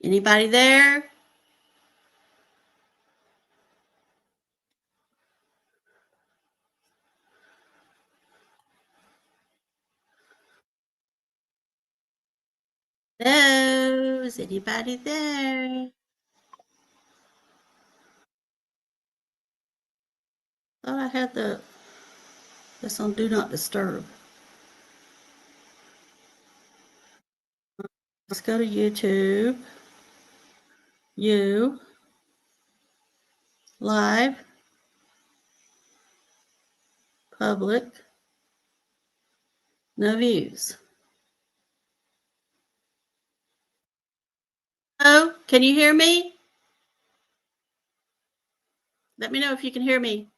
Anybody there? Hello, is anybody there? Thought I had this on Do Not Disturb. Let's go to YouTube. You. Live. Public. No views. Oh, can you hear me? Let me know if you can hear me.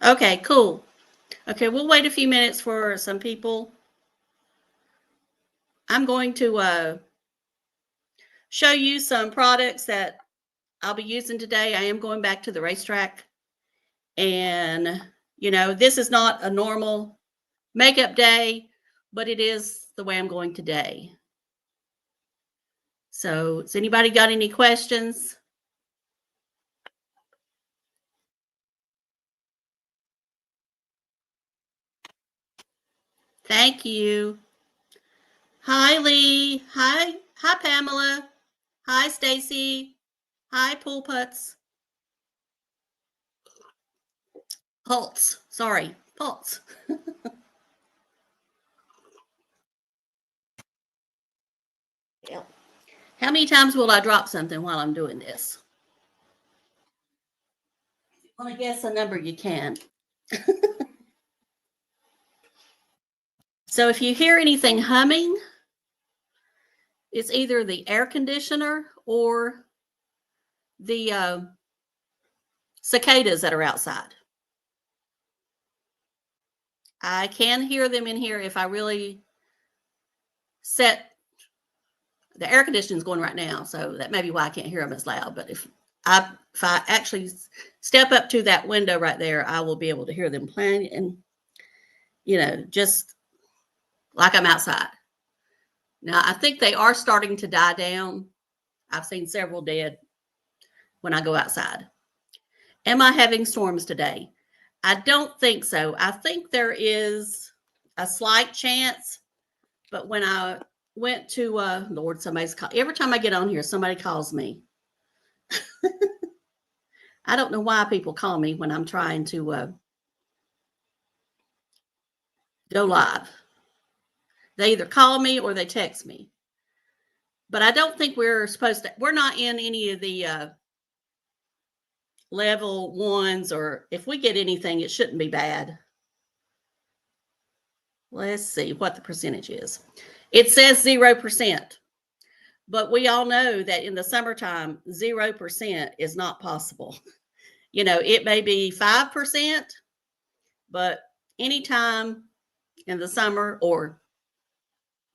Okay, cool. Okay, we'll wait a few minutes for some people. I'm going to show you some products that I'll be using today. I am going back to the racetrack. And, you know, this is not a normal makeup day, but it is the way I'm going today. So, has anybody got any questions? Thank you. Hi, Lee. Hi, Pamela. Hi, Stacy. Hi, Pool Putz. Pulse. Sorry, Pulse. Yeah. How many times will I drop something while I'm doing this? If you want to guess a number, you can. So if you hear anything humming, it's either the air conditioner or the cicadas that are outside. I can hear them in here if I really set the air conditioning is going right now, so that may be why I can't hear them as loud. But if I actually step up to that window right there, I will be able to hear them playing, and you know, just like I'm outside. Now I think they are starting to die down. I've seen several dead when I go outside. Am I having storms today? I don't think so. I think there is a slight chance, but when I went to Lord, somebody's call. Every time I get on here, somebody calls me. I don't know why people call me when I'm trying to go live. They either call me or they text me. But I don't think we're supposed to. We're not in any of the level ones, or if we get anything, it shouldn't be bad. Let's see what the percentage is. It says 0%. But we all know that in the summertime, 0% is not possible. You know, it may be 5%, but anytime in the summer or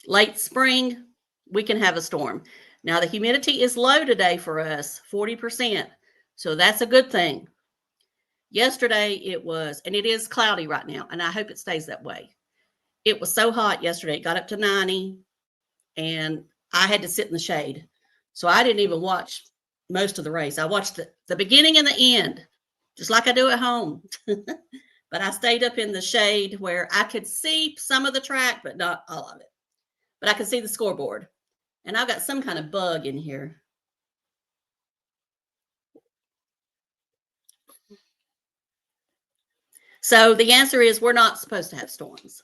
late spring, we can have a storm. Now, the humidity is low today for us, 40%. So that's a good thing. Yesterday it was, and it is cloudy right now, and I hope it stays that way. It was so hot yesterday. It got up to 90, and I had to sit in the shade. So I didn't even watch most of the race. I watched the beginning and the end, just like I do at home. But I stayed up in the shade where I could see some of the track, but not all of it. But I could see the scoreboard. And I've got some kind of bug in here. So the answer is we're not supposed to have storms.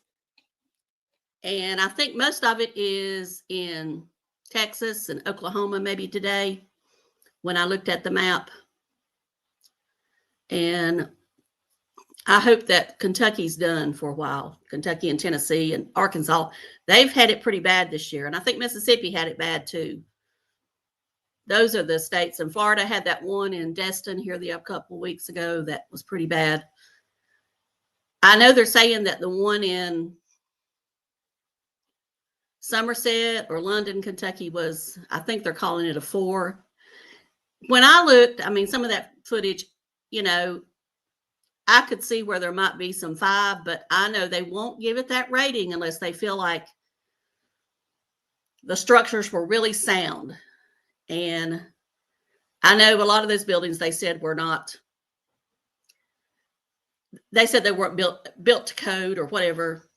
And I think most of it is in Texas and Oklahoma, maybe today, when I looked at the map. And I hope that Kentucky's done for a while. Kentucky and Tennessee and Arkansas, they've had it pretty bad this year. And I think Mississippi had it bad too. Those are the states. And Florida had that one in Destin here a couple of weeks ago that was pretty bad. I know they're saying that the one in Somerset or London, Kentucky was, I think they're calling it a 4. when I looked, I mean, some of that footage, you know, I could see where there might be some 5, but I know they won't give it that rating unless they feel like the structures were really sound. And I know a lot of those buildings they said were not, they said they weren't built to code or whatever.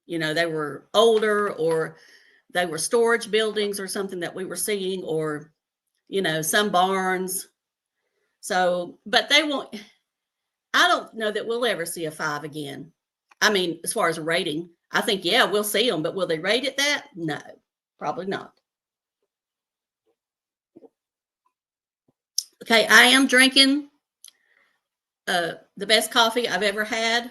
You know, they were older, or they were storage buildings or something that we were seeing, or, you know, some barns. So, but they won't, I don't know that we'll ever see a 5 again. I mean, as far as a rating, I think, yeah, we'll see them, but will they rate it that? No, probably not. Okay, I am drinking the best coffee I've ever had.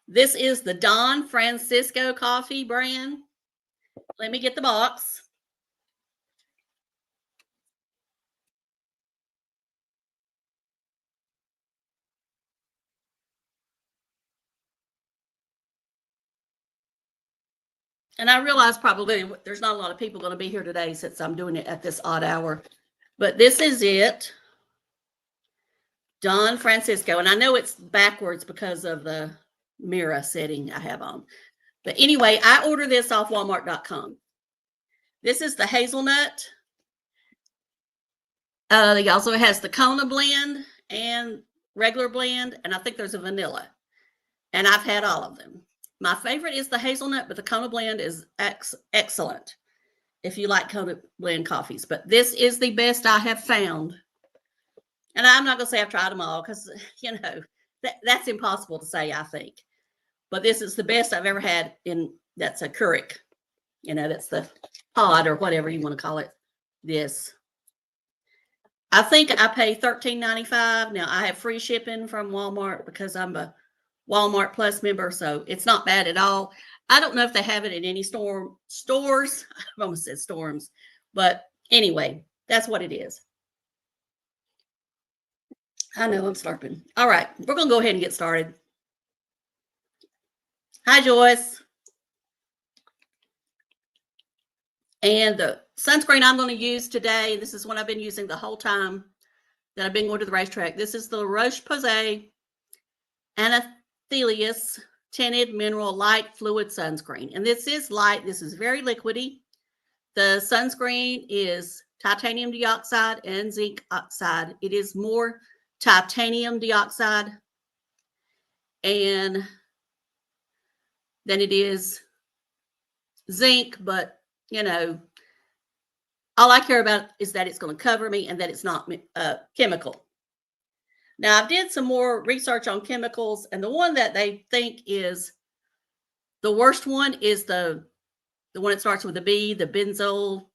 This is the Don Francisco coffee brand. Let me get the box. And I realize probably there's not a lot of people going to be here today since I'm doing it at this odd hour. But this is it. Don Francisco. And I know it's backwards because of the mirror setting I have on. But anyway, I ordered this off Walmart.com. This is the hazelnut. It also has the Kona blend and regular blend. And I think there's a vanilla. And I've had all of them. My favorite is the hazelnut, but the Kona blend is excellent if you like Kona blend coffees. But this is the best I have found. And I'm not going to say I've tried them all because, you know, that's impossible to say, I think. But this is the best I've ever had that's a Keurig. You know, that's the pod or whatever you want to call it. This. I think I pay $13.95. Now, I have free shipping from Walmart because I'm a Walmart Plus member, so it's not bad at all. I don't know if they have it in any stores. I almost said storms. But anyway, that's what it is. I know I'm slurping. All right, we're going to go ahead and get started. Hi, Joyce. And the sunscreen I'm going to use today, this is one I've been using the whole time that I've been going to the racetrack. This is the LaRoche Posay Anthelios Tinted Mineral Light Fluid Sunscreen. And this is light. This is very liquidy. The sunscreen is titanium dioxide and zinc oxide. It is more titanium dioxide and than it is zinc, but you know, all I care about is that it's going to cover me and that it's not chemical. Now, I did some more research on chemicals, and the one that they think is the worst one is the one that starts with a B, the benzolzone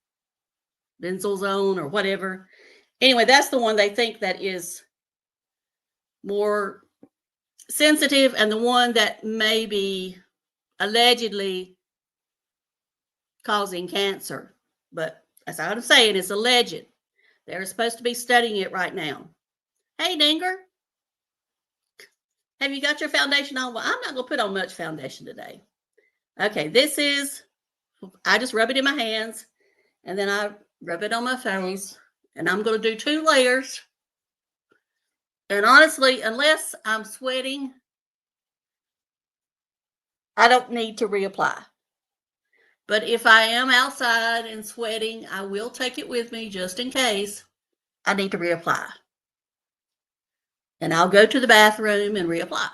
or whatever. Anyway, that's the one they think that is more sensitive, and the one that may be allegedly causing cancer. But as I was saying, it's alleged. They're supposed to be studying it right now. Hey, Dinger. Have you got your foundation on? Well, I'm not going to put on much foundation today. Okay, this is, I just rub it in my hands, and then I rub it on my face, and I'm going to do 2 layers. And honestly, unless I'm sweating, I don't need to reapply. But if I am outside and sweating, I will take it with me just in case I need to reapply. And I'll go to the bathroom and reapply.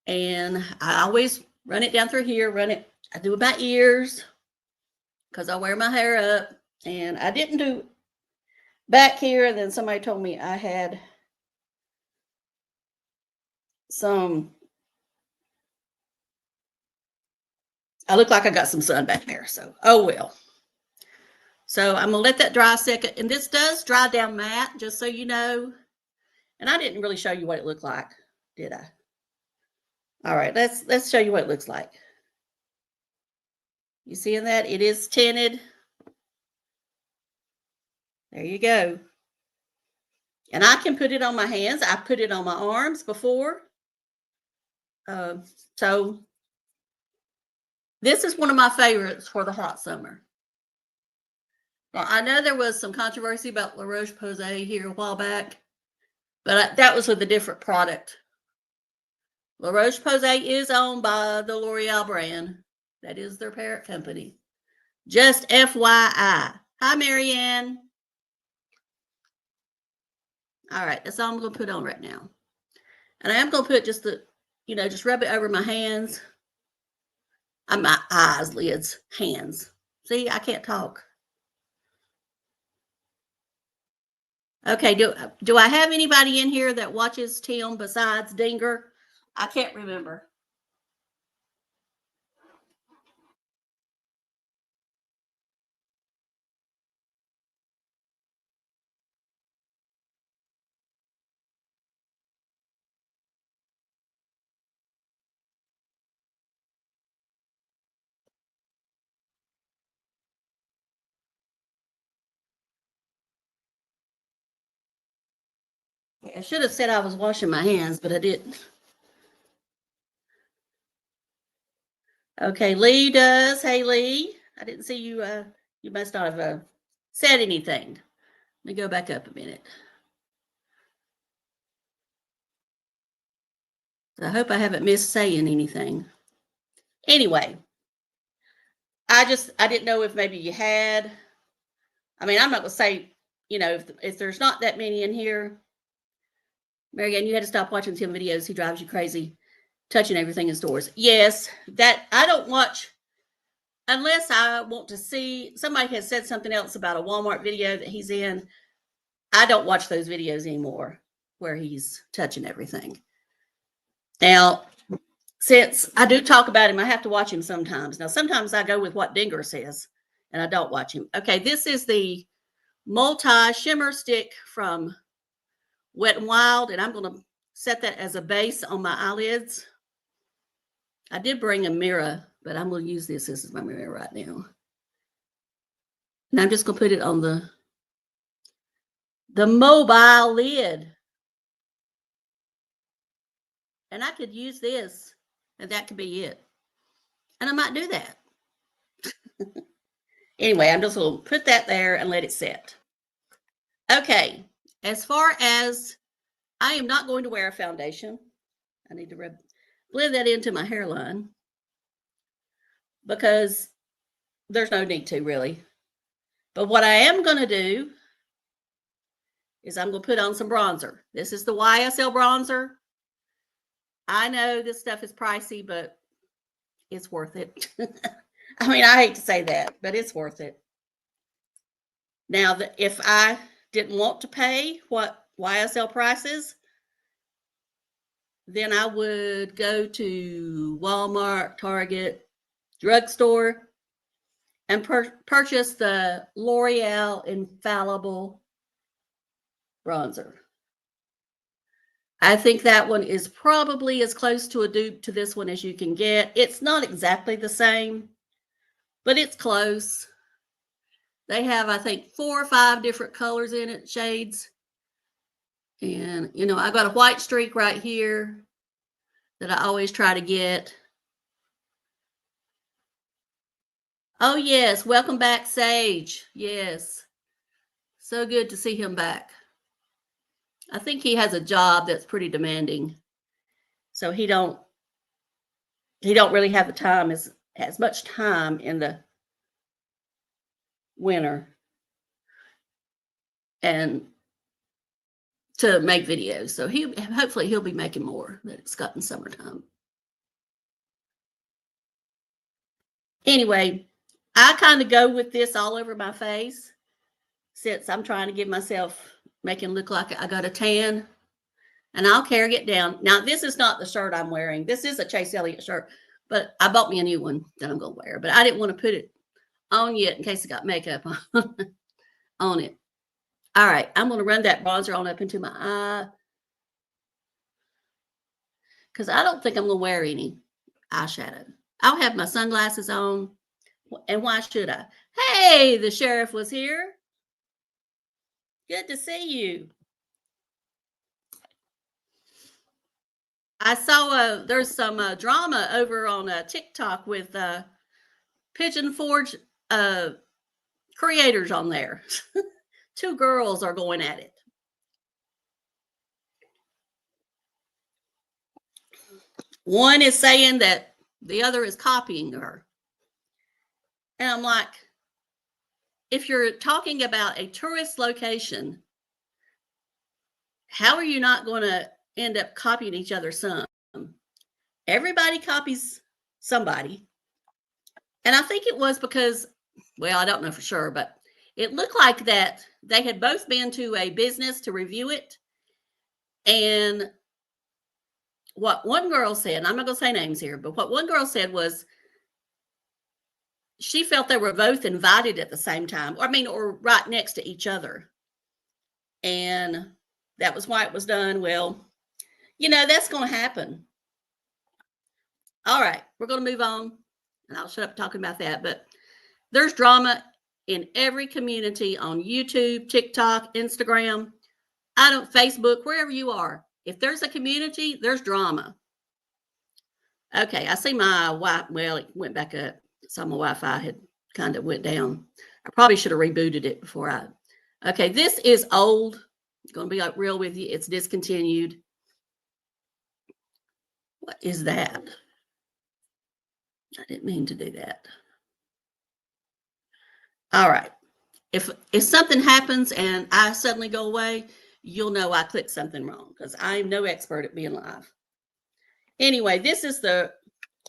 And I always run it down through here, I do it my ears because I wear my hair up. And I didn't do back here. And then somebody told me I had I look like I got some sun back there. So, oh well. So I'm going to let that dry a second. And this does dry down matte, just so you know. And I didn't really show you what it looked like, did I? All right, let's show you what it looks like. You seeing that? It is tinted. There you go. And I can put it on my hands. I put it on my arms before. So this is one of my favorites for the hot summer. Well, I know there was some controversy about LaRoche Posay here a while back, but that was with a different product. LaRoche Posay is owned by the L'Oreal brand. That is their parent company. Just FYI. Hi, Marianne. All right, that's all I'm going to put on right now. And I am going to put just the, just rub it over my hands. My eyes, lids, hands. See, I can't talk. Okay, do I have anybody in here that watches Tim besides Dinger? I can't remember. I should have said I was washing my hands, but I didn't. Okay, Lee does. Hey, Lee. I didn't see you. You must not have said anything. Let me go back up a minute. I hope I haven't missed saying anything. Anyway, I didn't know if maybe you had. I mean, I'm not going to say, if there's not that many in here. Marianne, you had to stop watching Tim videos. He drives you crazy, touching everything in stores. Yes, that I don't watch unless I want to see. Somebody has said something else about a Walmart video that he's in. I don't watch those videos anymore where he's touching everything. Now, since I do talk about him, I have to watch him sometimes. Now, sometimes I go with what Dinger says, and I don't watch him. Okay, this is the multi-shimmer stick from WetnWild, and I'm going to set that as a base on my eyelids. I did bring a mirror, but I'm going to use this as my mirror right now. And I'm just going to put it on the mobile lid. And I could use this, and that could be it. And I might do that. Anyway, I'm just going to put that there and let it set. Okay, as far as I am not going to wear a foundation. I need to blend that into my hairline because there's no need to really. But what I am going to do is I'm going to put on some bronzer. This is the YSL bronzer. I know this stuff is pricey, but it's worth it. I mean, I hate to say that, but it's worth it. Now, if I didn't want to pay what YSL prices, then I would go to Walmart, Target, drugstore, and purchase the L'Oreal Infallible bronzer. I think that one is probably as close to a dupe to this one as you can get. It's not exactly the same, but it's close. They have, I think, 4 or 5 different colors in it, shades. And, I got a white streak right here that I always try to get. Oh, yes. Welcome back, Sage. Yes. So good to see him back. I think he has a job that's pretty demanding. So he don't really have the time as much time in the winter and to make videos. So hopefully he'll be making more that it's got in summertime. Anyway, I kind of go with this all over my face since I'm trying to give myself, make it look like I got a tan, and I'll carry it down. Now, this is not the shirt I'm wearing. This is a Chase Elliott shirt, but I bought me a new one that I'm going to wear, but I didn't want to put it on yet in case it got makeup on it. All right, I'm going to run that bronzer on up into my eye because I don't think I'm going to wear any eyeshadow. I'll have my sunglasses on, and why should I? Hey, the sheriff was here. Good to see you. I saw there's some drama over on TikTok with Pigeon Forge creators on there. 2 girls are going at it. One is saying that the other is copying her. And I'm like, if you're talking about a tourist location, how are you not going to end up copying each other some? Everybody copies somebody. And I think it was because, well, I don't know for sure, but it looked like that they had both been to a business to review it. And what one girl said, and I'm not going to say names here, but what one girl said was she felt they were both invited at the same time, or right next to each other. And that was why it was done. Well, that's going to happen. All right, we're going to move on, and I'll shut up talking about that. But there's drama in every community on YouTube, TikTok, Instagram, Facebook, wherever you are. If there's a community, there's drama. Okay, I see my Wi-Fi. Well, it went back up. So my Wi-Fi had kind of went down. I probably should have rebooted it before okay, this is old. I'm going to be real with you. It's discontinued. What is that? I didn't mean to do that. All right. If something happens and I suddenly go away, you'll know I clicked something wrong because I'm no expert at being live. Anyway, this is the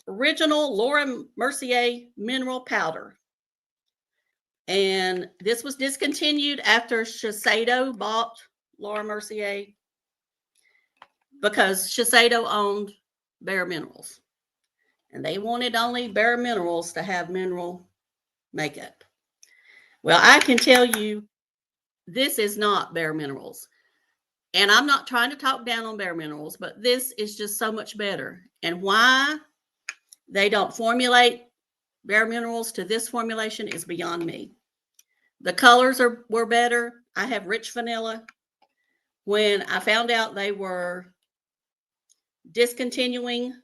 original Laura Mercier mineral powder. And this was discontinued after Shiseido bought Laura Mercier because Shiseido owned Bare Minerals. And they wanted only Bare Minerals to have mineral makeup. Well, I can tell you this is not Bare Minerals. And I'm not trying to talk down on Bare Minerals, but this is just so much better. And why they don't formulate Bare Minerals to this formulation is beyond me. The colors were better. I have rich vanilla. When I found out they were discontinuing,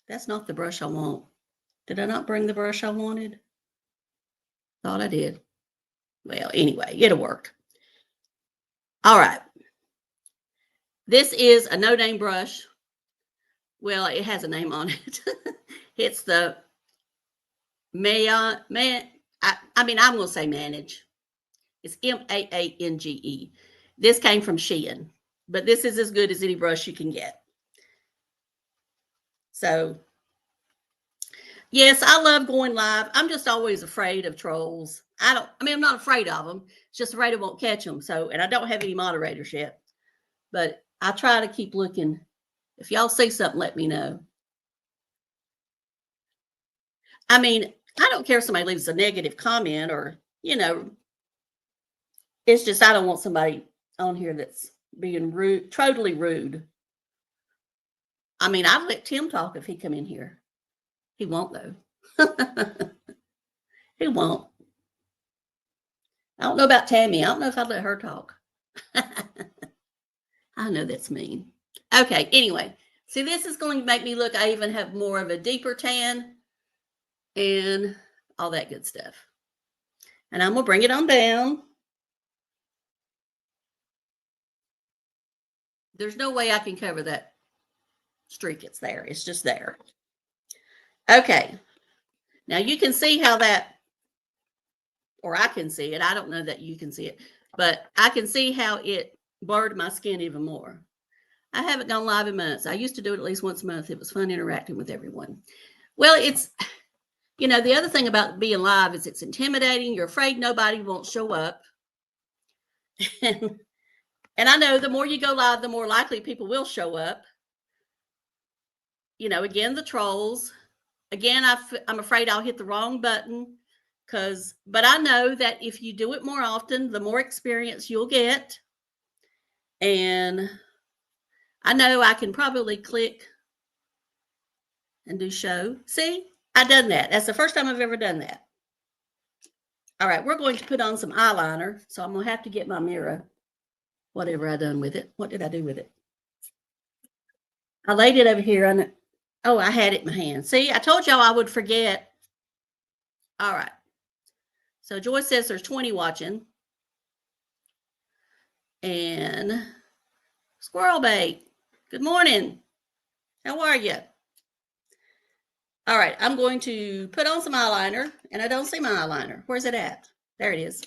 that's not the brush I want. Did I not bring the brush I wanted? Thought I did. Well, anyway, it'll work. All right. This is a no-name brush. Well, it has a name on it. It's the I'm going to say Manage. It's Maange. This came from Shein, but this is as good as any brush you can get. So, yes, I love going live. I'm just always afraid of trolls. I'm not afraid of them. It's just afraid I won't catch them. So, and I don't have any moderators yet, but I try to keep looking. If y'all see something, let me know. I don't care if somebody leaves a negative comment or, it's just I don't want somebody on here that's being rude, totally rude. I'd let Tim talk if he come in here. He won't, though. He won't. I don't know about Tammy. I don't know if I'd let her talk. I know that's mean. Okay, anyway. See, this is going to make me look, I even have more of a deeper tan and all that good stuff. And I'm going to bring it on down. There's no way I can cover that streak. It's there. It's just there. Okay. Now you can see how that, or I can see it. I don't know that you can see it, but I can see how it blurred my skin even more. I haven't gone live in months. I used to do it at least once a month. It was fun interacting with everyone. Well, it's, the other thing about being live is it's intimidating. You're afraid nobody won't show up. And I know the more you go live, the more likely people will show up. Again, the trolls. Again, I'm afraid I'll hit the wrong button but I know that if you do it more often, the more experience you'll get. And I know I can probably click and do show. See, I've done that. That's the first time I've ever done that. All right, we're going to put on some eyeliner. So I'm going to have to get my mirror. Whatever I done with it. What did I do with it? I laid it over here on it. Oh, I had it in my hand. See, I told y'all I would forget. All right. So Joyce says there's 20 watching. And Squirrel Bait, good morning. How are you? All right, I'm going to put on some eyeliner, and I don't see my eyeliner. Where's it at? There it is.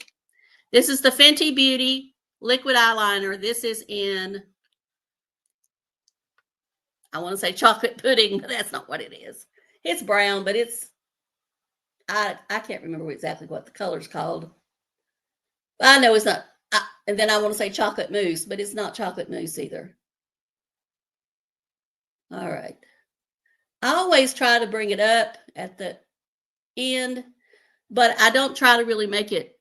This is the Fenty Beauty liquid eyeliner. This is in, I want to say chocolate pudding, but that's not what it is. It's brown, but it's, I can't remember exactly what the color's called. I know it's not. And then I want to say chocolate mousse, but it's not chocolate mousse either. All right. I always try to bring it up at the end, but I don't try to really make it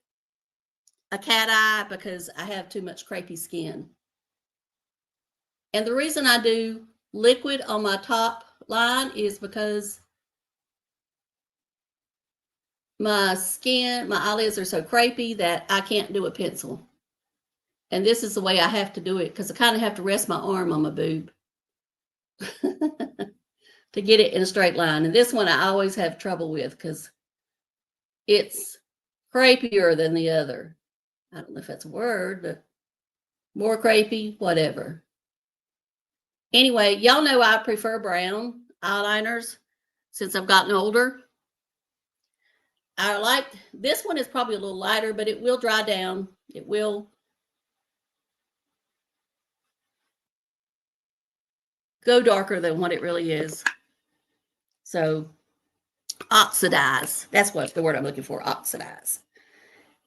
a cat eye because I have too much crepey skin. And the reason I do liquid on my top line is because my skin, my eyelids are so crepey that I can't do a pencil. And this is the way I have to do it because I kind of have to rest my arm on my boob to get it in a straight line. And this one I always have trouble with because it's crepier than the other. I don't know if that's a word, but more crepey, whatever. Anyway, y'all know I prefer brown eyeliners since I've gotten older. I like, this one is probably a little lighter, but it will dry down. It will go darker than what it really is. So oxidize. That's what the word I'm looking for, oxidize.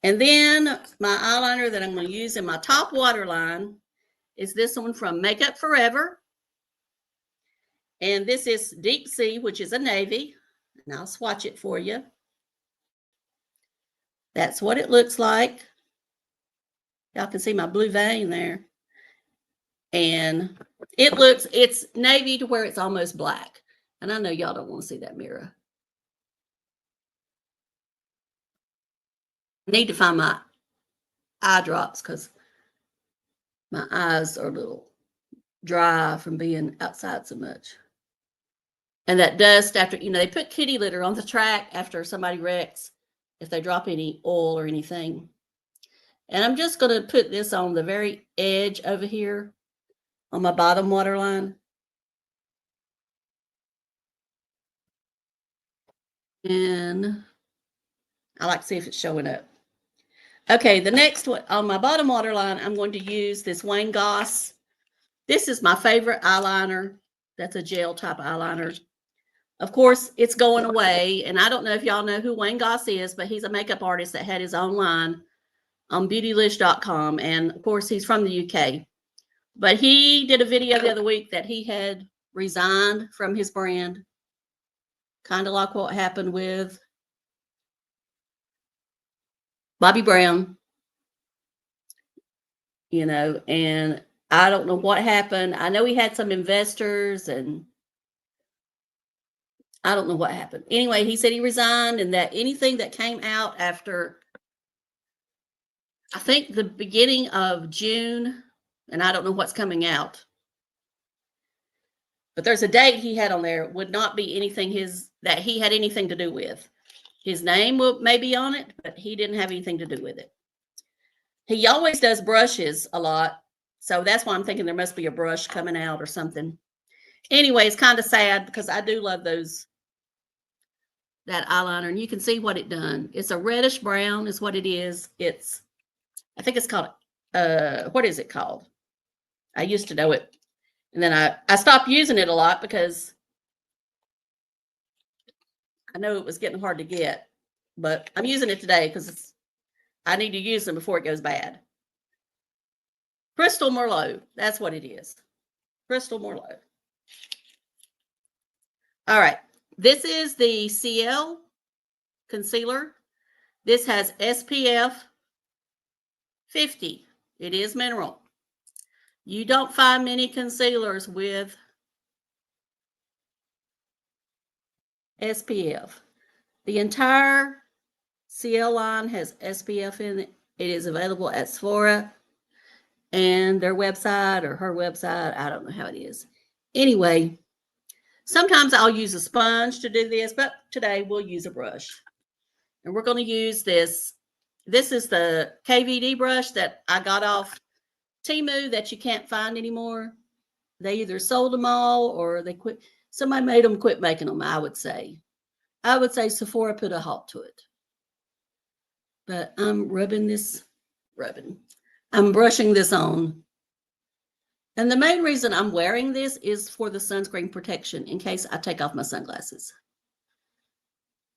And then my eyeliner that I'm going to use in my top waterline is this one from MakeupForever. And this is Deep Sea, which is a navy. And I'll swatch it for you. That's what it looks like. Y'all can see my blue vein there. And it's navy to where it's almost black. And I know y'all don't want to see that mirror. I need to find my eye drops because my eyes are a little dry from being outside so much. And that dust after, they put kitty litter on the track after somebody wrecks if they drop any oil or anything. And I'm just going to put this on the very edge over here on my bottom waterline. And I like to see if it's showing up. Okay, the next one on my bottom waterline, I'm going to use this Wayne Goss. This is my favorite eyeliner. That's a gel type eyeliner. Of course, it's going away. And I don't know if y'all know who Wayne Goss is, but he's a makeup artist that had his own line on beautylish.com. And of course, he's from the UK. But he did a video the other week that he had resigned from his brand. Kind of like what happened with Bobbi Brown. And I don't know what happened. I know he had some investors and I don't know what happened. Anyway, he said he resigned and that anything that came out after, I think the beginning of June, and I don't know what's coming out, but there's a date he had on there, would not be anything that he had anything to do with. His name may be on it, but he didn't have anything to do with it. He always does brushes a lot. So that's why I'm thinking there must be a brush coming out or something. Anyway, it's kind of sad because I do love that eyeliner. And you can see what it done. It's a reddish brown is what it is. I think it's called, what is it called? I used to know it. And then I stopped using it a lot because I know it was getting hard to get. But I'm using it today because I need to use them before it goes bad. Crystal Merlot. That's what it is. Crystal Merlot. All right. This is the Ciele concealer. This has SPF 50. It is mineral. You don't find many concealers with SPF. The entire Ciele line has SPF in it. It is available at Sephora and their website or her website. I don't know how it is. Anyway, sometimes I'll use a sponge to do this, but today we'll use a brush. And we're going to use this This is the KVD brush that I got off Temu that you can't find anymore. They either sold them all or they quit. Somebody made them quit making them, I would say. I would say Sephora put a halt to it. But I'm I'm brushing this on. And the main reason I'm wearing this is for the sunscreen protection in case I take off my sunglasses.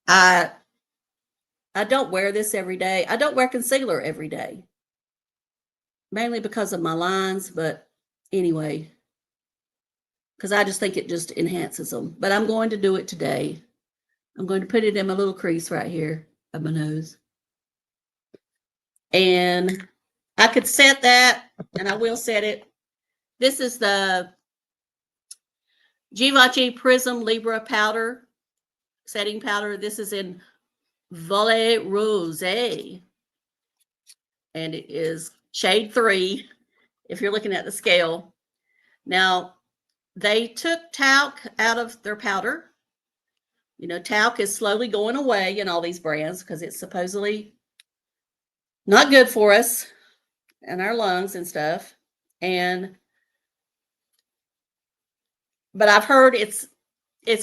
I don't wear this every day. I don't wear concealer every day. Mainly because of my lines, but anyway, because I just think it just enhances them. But I'm going to do it today. I'm going to put it in my little crease right here of my nose. And I could set that, and I will set it. This is the Givenchy Prism Libre powder, setting powder. This is in Volet Rose. And it is shade 3, if you're looking at the scale. Now, they took talc out of their powder. You know, talc is slowly going away in all these brands because it's supposedly not good for us and our lungs and stuff. But I've heard it's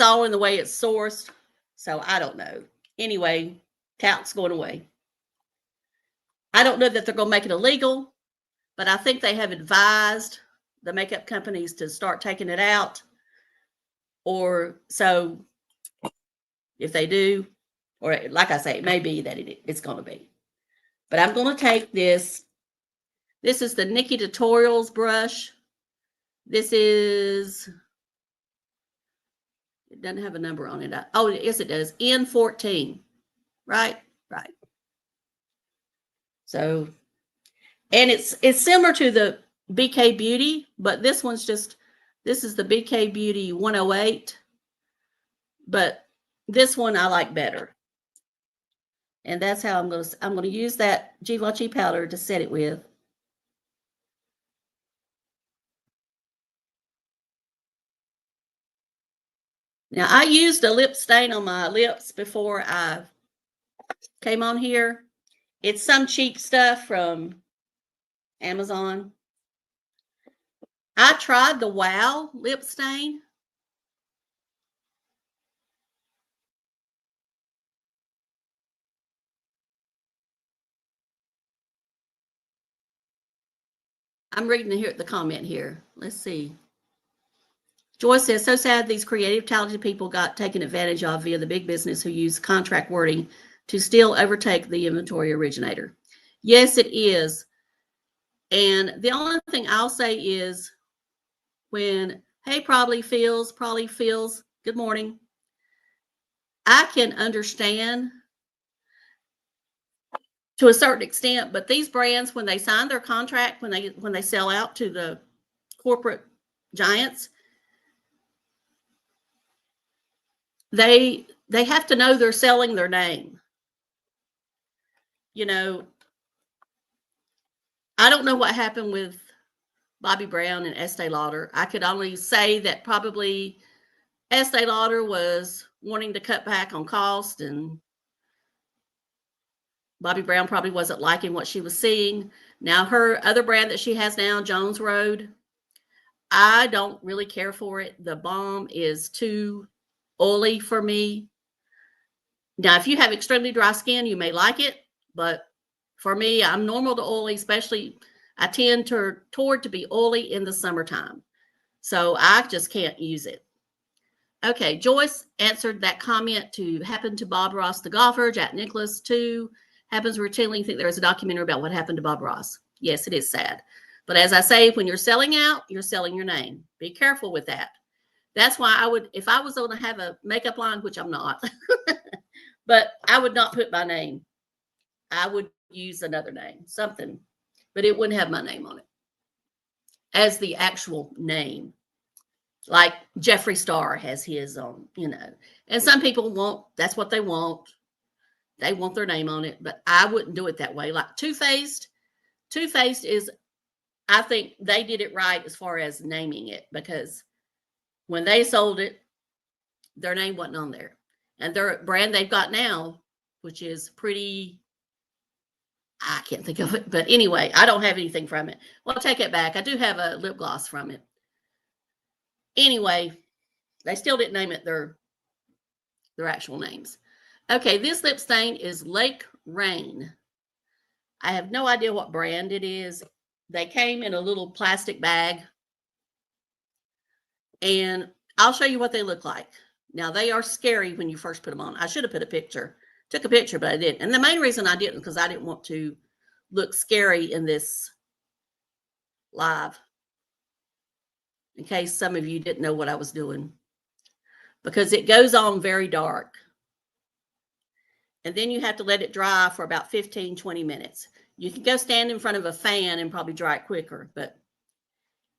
all in the way it's sourced, so I don't know. Anyway, talc's going away. I don't know that they're going to make it illegal, but I think they have advised the makeup companies to start taking it out. Or so if they do, or like I say, it may be that it's going to be. But I'm going to take this. This is the Nikki Tutorials brush. This is, it doesn't have a number on it. Oh, yes, it does. N14. Right? Right. So, and it's similar to the BK Beauty, but this one's just, this is the BK Beauty 108. But this one I like better. And that's how I'm going to use that Givenchy powder to set it with. Now, I used a lip stain on my lips before I came on here. It's some cheap stuff from Amazon. I tried the Wow lip stain. I'm reading the comment here. Let's see. Joyce says, so sad these creative, talented people got taken advantage of via the big business who use contract wording to still overtake the inventory originator. Yes, it is. And the only thing I'll say is when, hey, probably feels, good morning. I can understand to a certain extent, but these brands, when they sign their contract, when they sell out to the corporate giants, they have to know they're selling their name. You know, I don't know what happened with Bobbi Brown and Estee Lauder. I could only say that probably Estee Lauder was wanting to cut back on cost, and Bobbi Brown probably wasn't liking what she was seeing. Now, her other brand that she has now, Jones Road, I don't really care for it. The balm is too oily for me. Now, if you have extremely dry skin, you may like it, but for me, I'm normal to oily, especially I tend toward to be oily in the summertime. So I just can't use it. Okay, Joyce answered that comment to happen to Bob Ross, the golfer. Jack Nicklaus, too, happens routinely. Think there is a documentary about what happened to Bob Ross. Yes, it is sad. But as I say, when you're selling out, you're selling your name. Be careful with that. That's why I would, if I was going to have a makeup line, which I'm not, but I would not put my name. I would use another name, something, but it wouldn't have my name on it as the actual name. Like Jeffree Star has his on, you know, and some people want, that's what they want. They want their name on it, but I wouldn't do it that way. Like Too Faced is, I think they did it right as far as naming it, because when they sold it, their name wasn't on there. And their brand they've got now, which is pretty I can't think of it. But anyway, I don't have anything from it. Well, I'll take it back. I do have a lip gloss from it. Anyway, they still didn't name it their actual names. Okay, this lip stain is Lake Rain. I have no idea what brand it is. They came in a little plastic bag. And I'll show you what they look like. Now, they are scary when you first put them on. I should have put a picture. Took a picture, but I didn't. And the main reason I didn't, because I didn't want to look scary in this live, in case some of you didn't know what I was doing. Because it goes on very dark. And then you have to let it dry for about 15, 20 minutes. You can go stand in front of a fan and probably dry it quicker.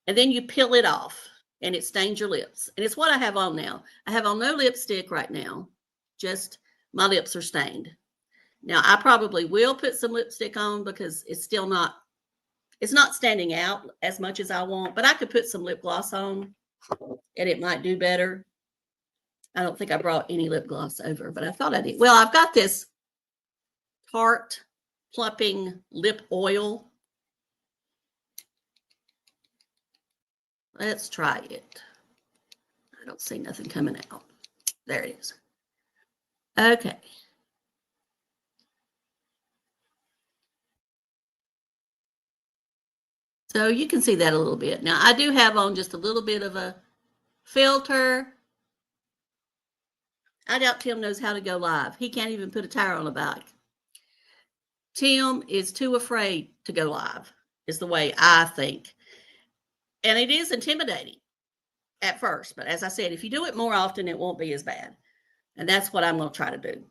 And then you peel it off. And it stains your lips. And it's what I have on now. I have on no lipstick right now. Just my lips are stained. Now, I probably will put some lipstick on because it's still not, it's not standing out as much as I want. But I could put some lip gloss on and it might do better. I don't think I brought any lip gloss over, but I thought I did. Well, I've got this Tarte Plumping Lip Oil. Let's try it. I don't see nothing coming out. There it is. Okay. So you can see that a little bit. Now, I do have on just a little bit of a filter. I doubt Tim knows how to go live. He can't even put a tire on a bike. Tim is too afraid to go live, is the way I think. And it is intimidating at first. But as I said, if you do it more often, it won't be as bad. And that's what I'm going to try to do.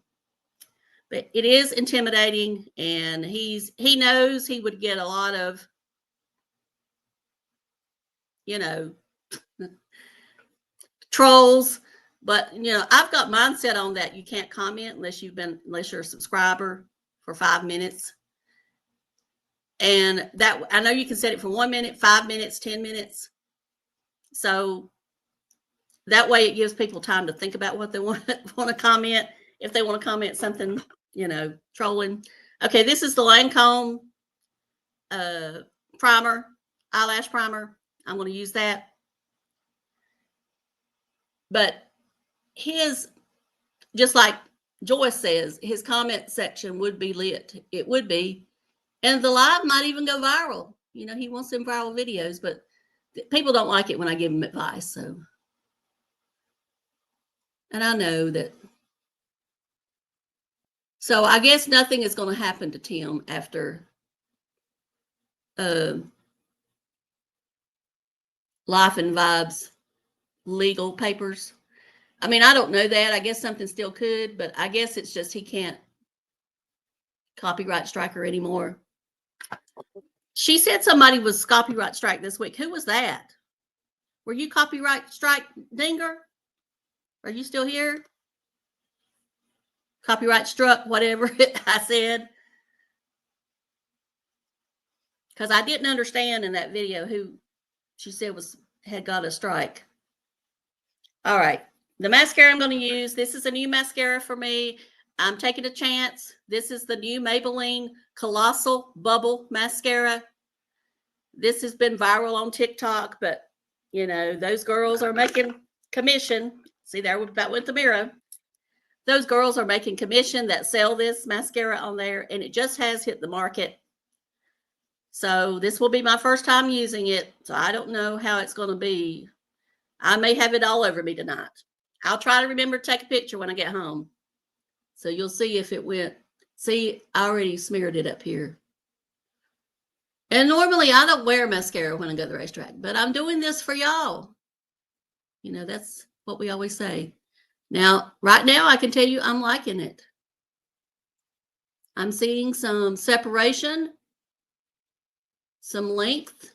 But it is intimidating. And he knows he would get a lot of, you know, trolls. But, you know, I've got mindset on that. You can't comment unless you're a subscriber for 5 minutes. And that, I know you can set it for 1 minute, 5 minutes, 10 minutes. So that way it gives people time to think about what they want to comment. If they want to comment something, you know, trolling. Okay, this is the Lancome primer, eyelash primer. I'm going to use that. But just like Joyce says, his comment section would be lit. It would be. And the live might even go viral. You know, he wants them viral videos, but people don't like it when I give them advice. So, and I know that. So I guess nothing is going to happen to Tim after Life and Vibes legal papers. I mean, I don't know that. I guess something still could, but I guess it's just he can't copyright strike her anymore. She said somebody was copyright strike this week. Who was that? Were you copyright strike, Dinger? Are you still here? Copyright struck, whatever I said. Because I didn't understand in that video who she said had got a strike. All right. The mascara I'm going to use, this is a new mascara for me. I'm taking a chance. This is the new Maybelline Colossal Bubble Mascara. This has been viral on TikTok, but, you know, those girls are making commission. See, there that went the mirror. Those girls are making commission that sell this mascara on there, and it just has hit the market. So this will be my first time using it, so I don't know how it's going to be. I may have it all over me tonight. I'll try to remember to take a picture when I get home. So you'll see if it went. See, I already smeared it up here. And normally I don't wear mascara when I go to the racetrack, but I'm doing this for y'all. You know, that's what we always say. Now, right now I can tell you I'm liking it. I'm seeing some separation, some length.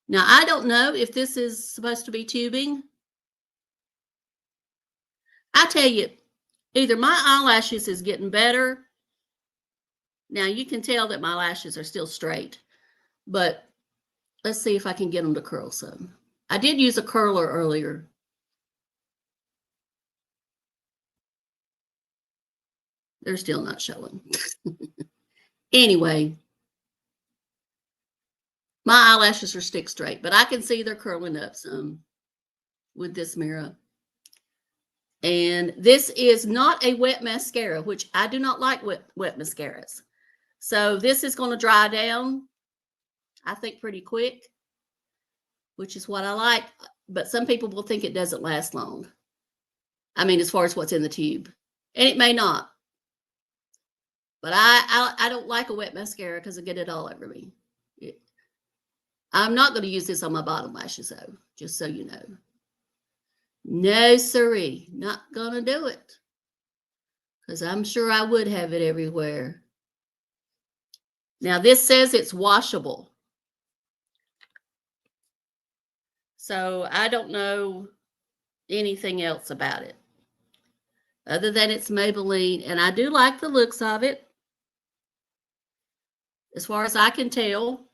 Now, I don't know if this is supposed to be tubing. I tell you, either my eyelashes is getting better. Now, you can tell that my lashes are still straight, but let's see if I can get them to curl some. I did use a curler earlier. They're still not showing. Anyway, my eyelashes are stick straight, but I can see they're curling up some with this mirror. And this is not a wet mascara, which I do not like wet mascaras. So this is going to dry down, I think, pretty quick, which is what I like. But some people will think it doesn't last long. I mean, as far as what's in the tube. And it may not. But I don't like a wet mascara because I get it all over me. I'm not going to use this on my bottom lashes, though, just so you know. No, siree, not going to do it. Because I'm sure I would have it everywhere. Now, this says it's washable. So I don't know anything else about it. Other than it's Maybelline. And I do like the looks of it. As far as I can tell.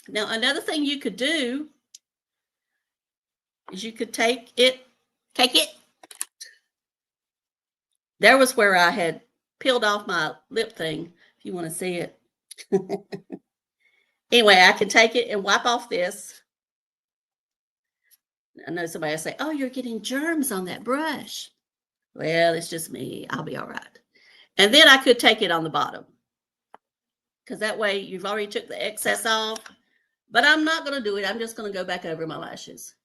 Now, another thing you could do is you could take it. There was where I had peeled off my lip thing, if you want to see it. Anyway, I can take it and wipe off this. I know somebody will say, oh, you're getting germs on that brush. Well, it's just me. I'll be all right. And then I could take it on the bottom. Because that way you've already took the excess off. But I'm not going to do it. I'm just going to go back over my lashes.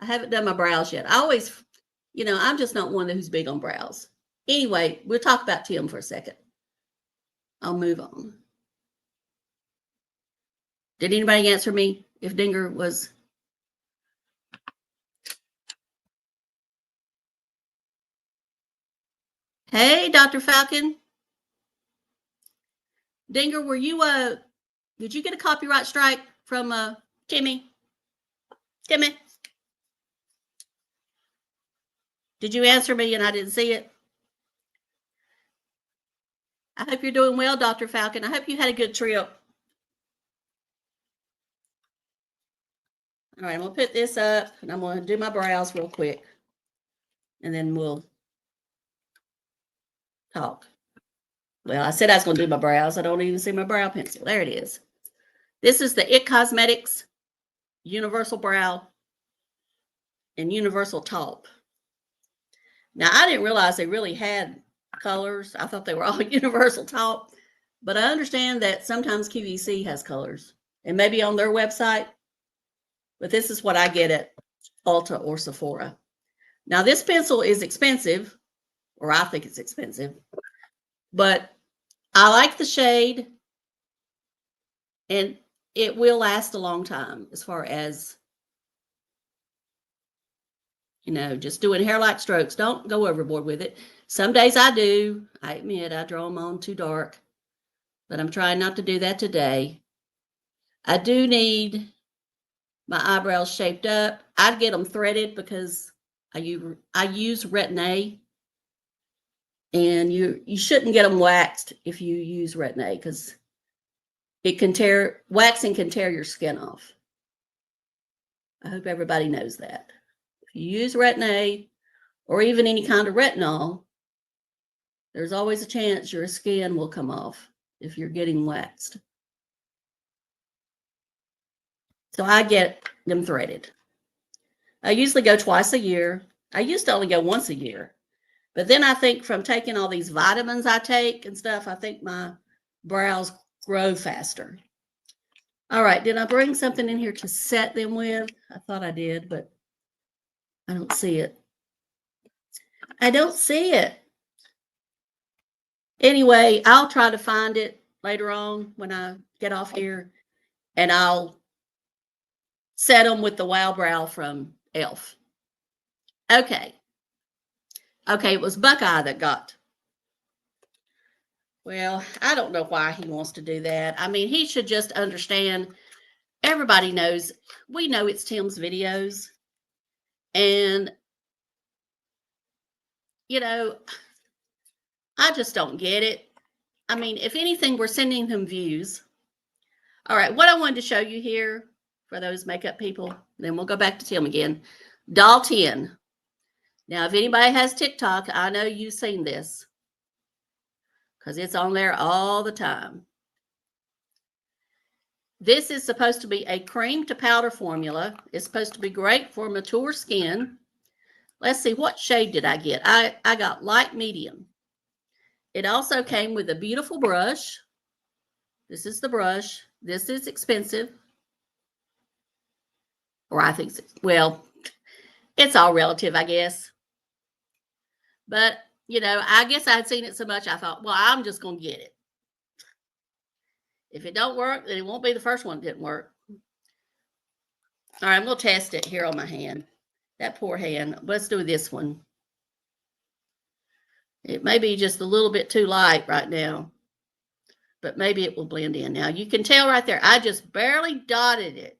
I haven't done my brows yet. I always, you know, I'm just not one who's big on brows. Anyway, we'll talk about Tim for a second. I'll move on. Did anybody answer me if Dinger was... Hey, Dr. Falcon. Dinger, were you did you get a copyright strike from Timmy? Timmy? Did you answer me and I didn't see it? I hope you're doing well, Dr. Falcon. I hope you had a good trip. All right, I'm going to put this up and I'm going to do my brows real quick. And then we'll talk. Well, I said I was going to do my brows. I don't even see my brow pencil. There it is. This is the IT Cosmetics Universal Brow and Universal Taupe. Now, I didn't realize they really had colors. I thought they were all Universal Taupe. But I understand that sometimes QVC has colors. And maybe on their website. But this is what I get at Ulta or Sephora. Now, this pencil is expensive. Or I think it's expensive. But I like the shade. And it will last a long time as far as, you know, just doing hair-like strokes. Don't go overboard with it. Some days I do. I admit I draw them on too dark. But I'm trying not to do that today. I do need my eyebrows shaped up. I'd get them threaded because I use Retin-A. And you shouldn't get them waxed if you use Retin-A because it can tear, waxing can tear your skin off. I hope everybody knows that. If you use Retin-A or even any kind of retinol, there's always a chance your skin will come off if you're getting waxed. So I get them threaded. I usually go twice a year. I used to only go once a year. But then I think from taking all these vitamins I take and stuff, I think my brows grow faster. All right, did I bring something in here to set them with? I thought I did, but I don't see it. I don't see it. Anyway, I'll try to find it later on when I get off here, and I'll set them with the Wow Brow from e.l.f. Okay. Okay, it was Buckeye that got. Well, I don't know why he wants to do that. I mean, he should just understand. Everybody knows. We know it's Tim's videos. And, you know, I just don't get it. I mean, if anything, we're sending him views. All right, what I wanted to show you here for those makeup people, then we'll go back to Tim again. Doll 10. Now, if anybody has TikTok, I know you've seen this because it's on there all the time. This is supposed to be a cream to powder formula. It's supposed to be great for mature skin. Let's see, what shade did I get? I got light medium. It also came with a beautiful brush. This is the brush. This is expensive. Or I think, well, it's all relative, I guess. But, you know, I guess I'd seen it so much, I thought, well, I'm just going to get it. If it don't work, then it won't be the first one that didn't work. All right, I'm going to test it here on my hand. That poor hand. Let's do this one. It may be just a little bit too light right now, but maybe it will blend in. Now, you can tell right there, I just barely dotted it,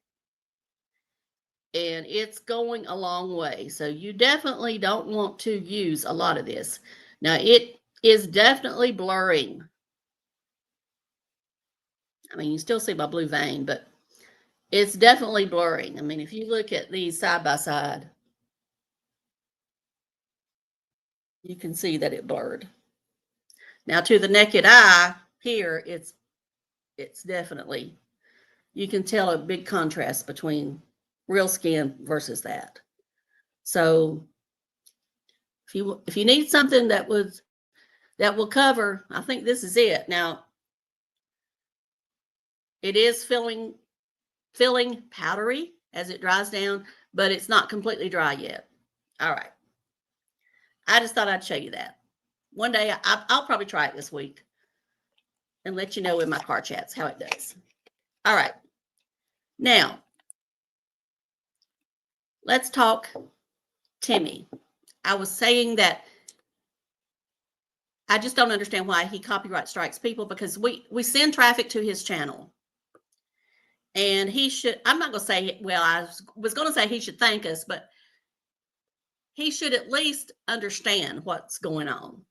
and it's going a long way. So you definitely don't want to use a lot of this. Now, it is definitely blurring. I mean, you still see my blue vein, but it's definitely blurring. I mean, if you look at these side by side, you can see that it blurred. Now, to the naked eye here, it's definitely, you can tell a big contrast between real skin versus that. So if you need something that will cover, I think this is it. Now, it is feeling powdery as it dries down, but it's not completely dry yet. All right. I just thought I'd show you that. One day, I'll probably try it this week and let you know in my car chats how it does. All right. Now, let's talk Timmy. I was saying that I just don't understand why he copyright strikes people, because we send traffic to his channel. And he should, I'm not going to say, well, I was going to say he should thank us, but he should at least understand what's going on.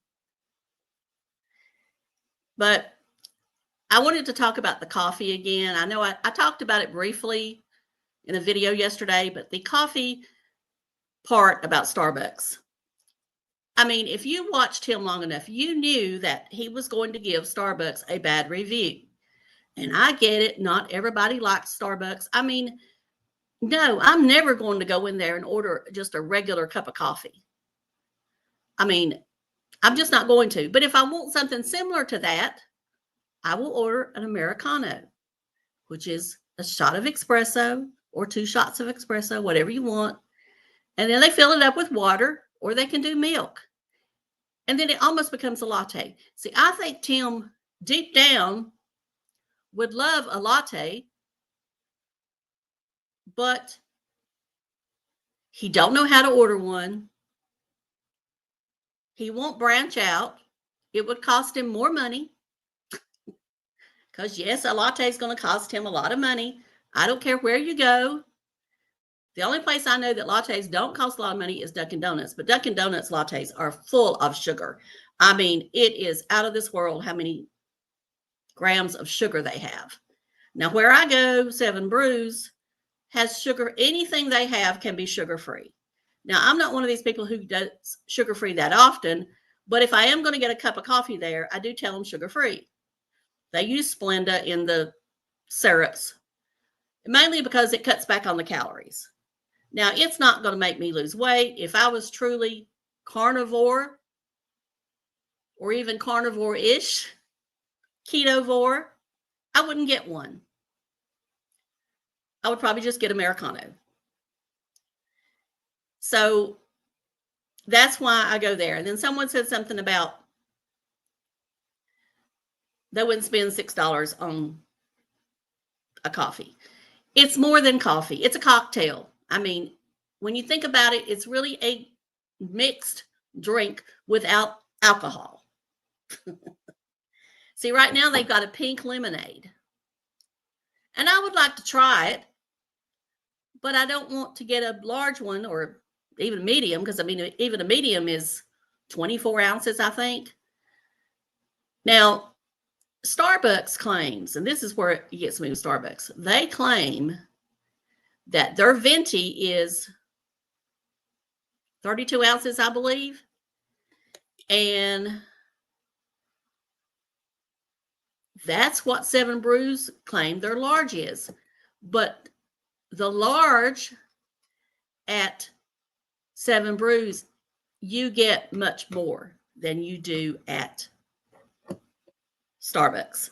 But I wanted to talk about the coffee again. I know I talked about it briefly in a video yesterday, but the coffee part about Starbucks. I mean, if you watched him long enough, you knew that he was going to give Starbucks a bad review. And I get it. Not everybody likes Starbucks. I mean, no, I'm never going to go in there and order just a regular cup of coffee. I mean, I'm just not going to. But if I want something similar to that, I will order an Americano, which is a shot of espresso or 2 shots of espresso, whatever you want. And then they fill it up with water, or they can do milk. And then it almost becomes a latte. See, I think Tim, deep down, would love a latte, but he don't know how to order one. He won't branch out. It would cost him more money. Because, yes, a latte is going to cost him a lot of money. I don't care where you go. The only place I know that lattes don't cost a lot of money is Dunkin' Donuts. But Dunkin' Donuts lattes are full of sugar. I mean, it is out of this world how many grams of sugar they have. Now, where I go, 7 Brews has sugar. Anything they have can be sugar-free. Now, I'm not one of these people who does sugar-free that often. But if I am going to get a cup of coffee there, I do tell them sugar-free. They use Splenda in the syrups, mainly because it cuts back on the calories. Now, it's not going to make me lose weight. If I was truly carnivore or even carnivore-ish, ketovore, I wouldn't get one. I would probably just get Americano. So that's why I go there. And then someone said something about they wouldn't spend $6 on a coffee. It's more than coffee. It's a cocktail. I mean, when you think about it, it's really a mixed drink without alcohol. See, right now they've got a pink lemonade. And I would like to try it, but I don't want to get a large one or even medium, because I mean, even a medium is 24 ounces, I think. Now, Starbucks claims, and this is where it gets me with Starbucks, they claim that their venti is 32 ounces, I believe. And That's what Seven Brews claim their large is. But the large at Seven Brews, you get much more than you do at Starbucks.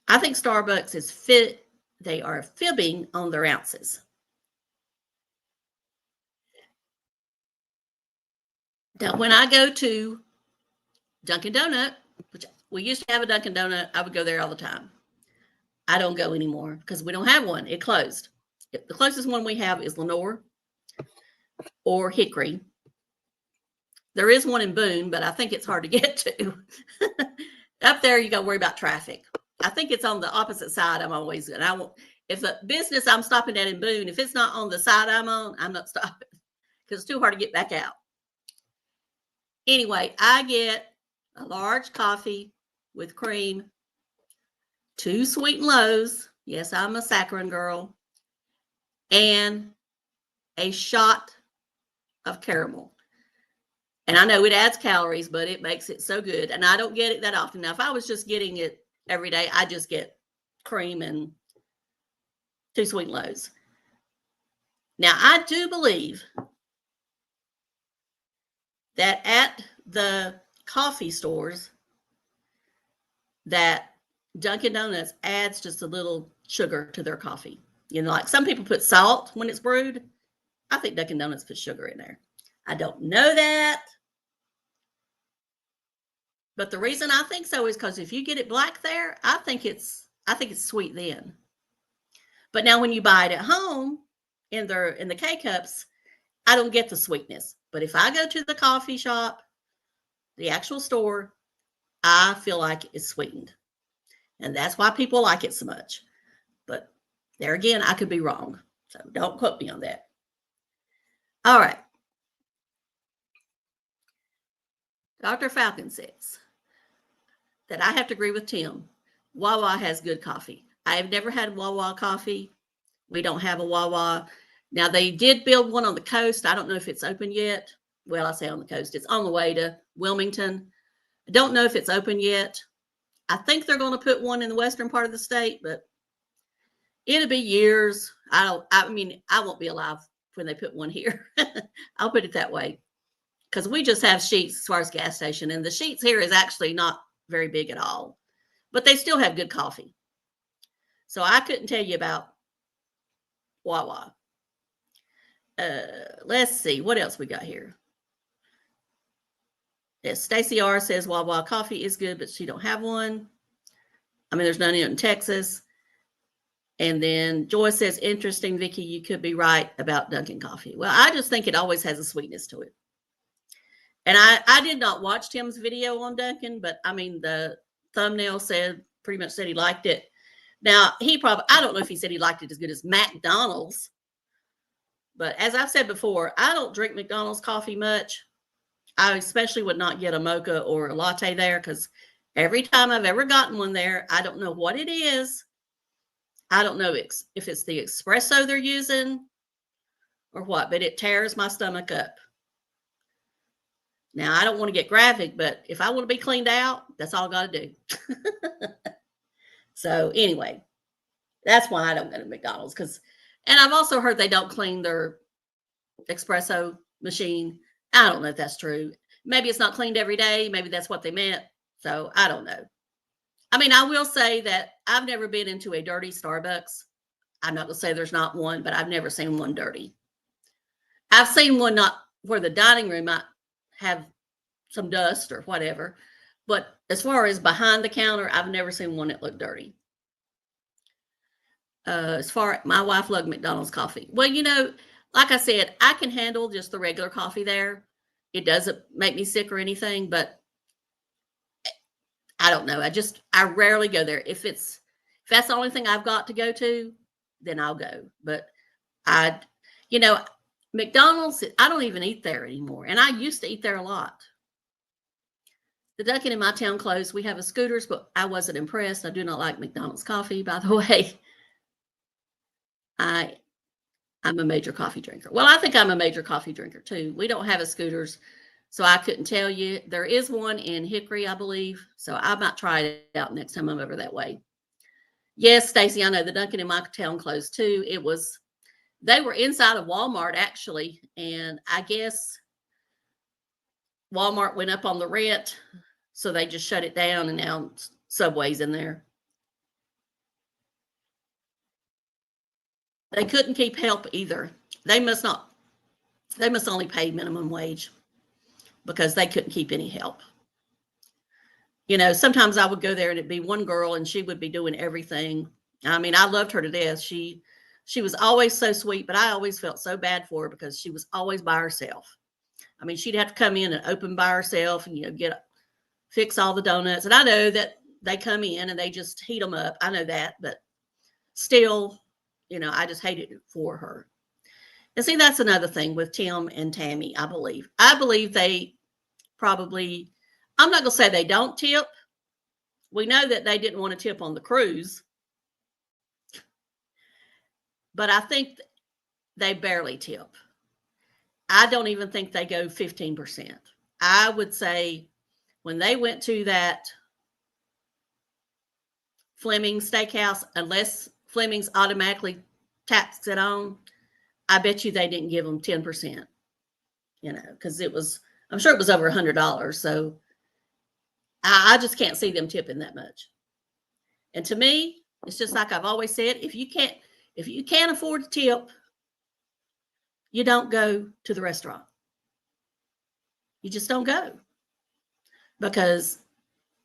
I think Starbucks is they are fibbing on their ounces. Now, when I go to Dunkin' Donut, which we used to have a Dunkin' Donut, I would go there all the time. I don't go anymore because we don't have one. It closed. The closest one we have is Lenore or Hickory. There is one in Boone, but I think it's hard to get to. Up there, you got to worry about traffic. I think it's on the opposite side. I'm always, and I won't, if a business I'm stopping at in Boone, if it's not on the side I'm on, I'm not stopping because it's too hard to get back out. Anyway, I get a large coffee with cream, 2 sweet and lows. Yes, I'm a saccharine girl. And a shot of caramel. And I know it adds calories, but it makes it so good. And I don't get it that often. Now, if I was just getting it every day, I just get cream and 2 sweet and lows. Now, I do believe that at the coffee stores that Dunkin' Donuts adds just a little sugar to their coffee. You know, like some people put salt when it's brewed. I think Dunkin' Donuts puts sugar in there. I don't know that. But the reason I think so is because if you get it black there, I think it's sweet then. But now when you buy it at home in the K-Cups, I don't get the sweetness. But if I go to the coffee shop, the actual store, I feel like it's sweetened. And that's why people like it so much. But there again, I could be wrong. So don't quote me on that. All right. Dr. Falcon says that I have to agree with Tim. Wawa has good coffee. I have never had Wawa coffee. We don't have a Wawa. Now, they did build one on the coast. I don't know if it's open yet. Well, I say on the coast. It's on the way to Wilmington. I don't know if it's open yet. I think they're going to put one in the western part of the state, but it'll be years. I won't be alive when they put one here. I'll put it that way. Because we just have Sheetz as far as gas station, and the Sheetz here is actually not very big at all. But they still have good coffee. So I couldn't tell you about Wawa. Let's see. What else we got here? Yes, Stacy R says Wawa coffee is good, but she don't have one. I mean, there's none in Texas. And then Joy says, interesting, Vicki, you could be right about Dunkin' coffee. Well, I just think it always has a sweetness to it. And I did not watch Tim's video on Dunkin', but I mean, the thumbnail pretty much said he liked it. Now, I don't know if he said he liked it as good as McDonald's. But as I've said before, I don't drink McDonald's coffee much. I especially would not get a mocha or a latte there because every time I've ever gotten one there, I don't know what it is. I don't know if it's the espresso they're using or what, but it tears my stomach up. Now, I don't want to get graphic, but if I want to be cleaned out, that's all I got to do. So anyway, that's why I don't go to McDonald's. And I've also heard they don't clean their espresso machine. I don't know if that's true. Maybe it's not cleaned every day. Maybe that's what they meant. So I don't know. I mean, I will say that I've never been into a dirty Starbucks. I'm not going to say there's not one, but I've never seen one dirty. I've seen one not where the dining room might have some dust or whatever. But as far as behind the counter, I've never seen one that looked dirty. My wife loved McDonald's coffee. Well, you know, like I said, I can handle just the regular coffee there. It doesn't make me sick or anything, but I don't know. I rarely go there. If that's the only thing I've got to go to, then I'll go. But McDonald's, I don't even eat there anymore. And I used to eat there a lot. The Dunkin' in my town closed. We have a Scooters, but I wasn't impressed. I do not like McDonald's coffee, by the way. I'm a major coffee drinker. Well, I think I'm a major coffee drinker too. We don't have a Scooters, so I couldn't tell you. There is one in Hickory, I believe. So I might try it out next time I'm over that way. Yes, Stacy, I know the Dunkin' in my town closed too. They were inside of Walmart actually, and I guess Walmart went up on the rent, so they just shut it down, and now Subway's in there. They couldn't keep help either. They must only pay minimum wage because they couldn't keep any help. You know, sometimes I would go there and it'd be one girl and she would be doing everything. I mean, I loved her to death. She was always so sweet, but I always felt so bad for her because she was always by herself. I mean, she'd have to come in and open by herself and, you know, fix all the donuts. And I know that they come in and they just heat them up. I know that, but still, you know, I just hated it for her. And see, that's another thing with Tim and Tammy, I believe. I believe they probably, I'm not going to say they don't tip. We know that they didn't want to tip on the cruise. But I think they barely tip. I don't even think they go 15%. I would say when they went to that Fleming's Steakhouse, unless Fleming's automatically taxed it on, I bet you they didn't give them 10%, you know, because I'm sure it was over $100. So I just can't see them tipping that much. And to me, it's just like I've always said, if you can't afford to tip, you don't go to the restaurant. You just don't go. Because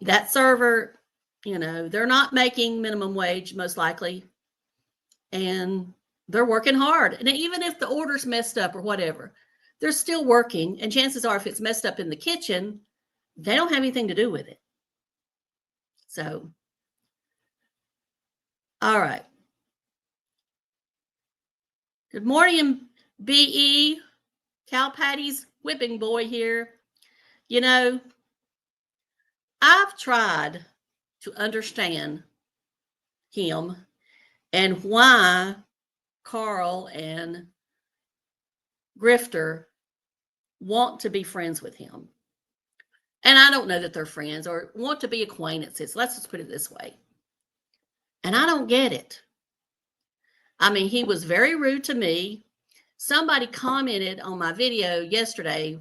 that server, you know, they're not making minimum wage, most likely. And they're working hard. And even if the order's messed up or whatever, they're still working. And chances are, if it's messed up in the kitchen, they don't have anything to do with it. So, all right. Good morning, B.E. Cal Patty's whipping boy here. You know, I've tried to understand him and why Carl and Grifter want to be friends with him. And I don't know that they're friends or want to be acquaintances. Let's just put it this way. And I don't get it. I mean, he was very rude to me. Somebody commented on my video yesterday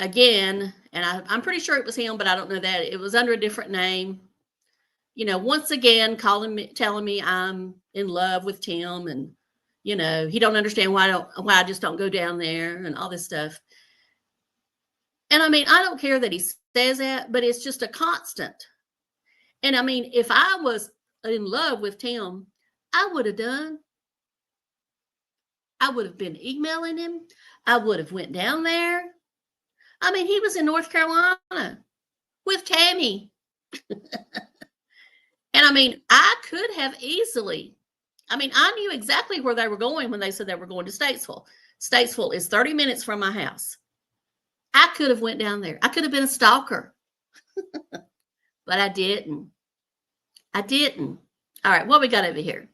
again, and I'm pretty sure it was him, but I don't know that. It was under a different name. You know, once again, telling me I'm in love with Tim, and, you know, he don't understand why I just don't go down there and all this stuff. And I mean, I don't care that he says that, but it's just a constant. And I mean, if I was in love with Tim, I would have been emailing him. I would have went down there. I mean, he was in North Carolina with Tammy. And I mean, I could have easily, I mean, I knew exactly where they were going when they said they were going to Statesville. Statesville is 30 minutes from my house. I could have went down there. I could have been a stalker. But I didn't. All right, what we got over here?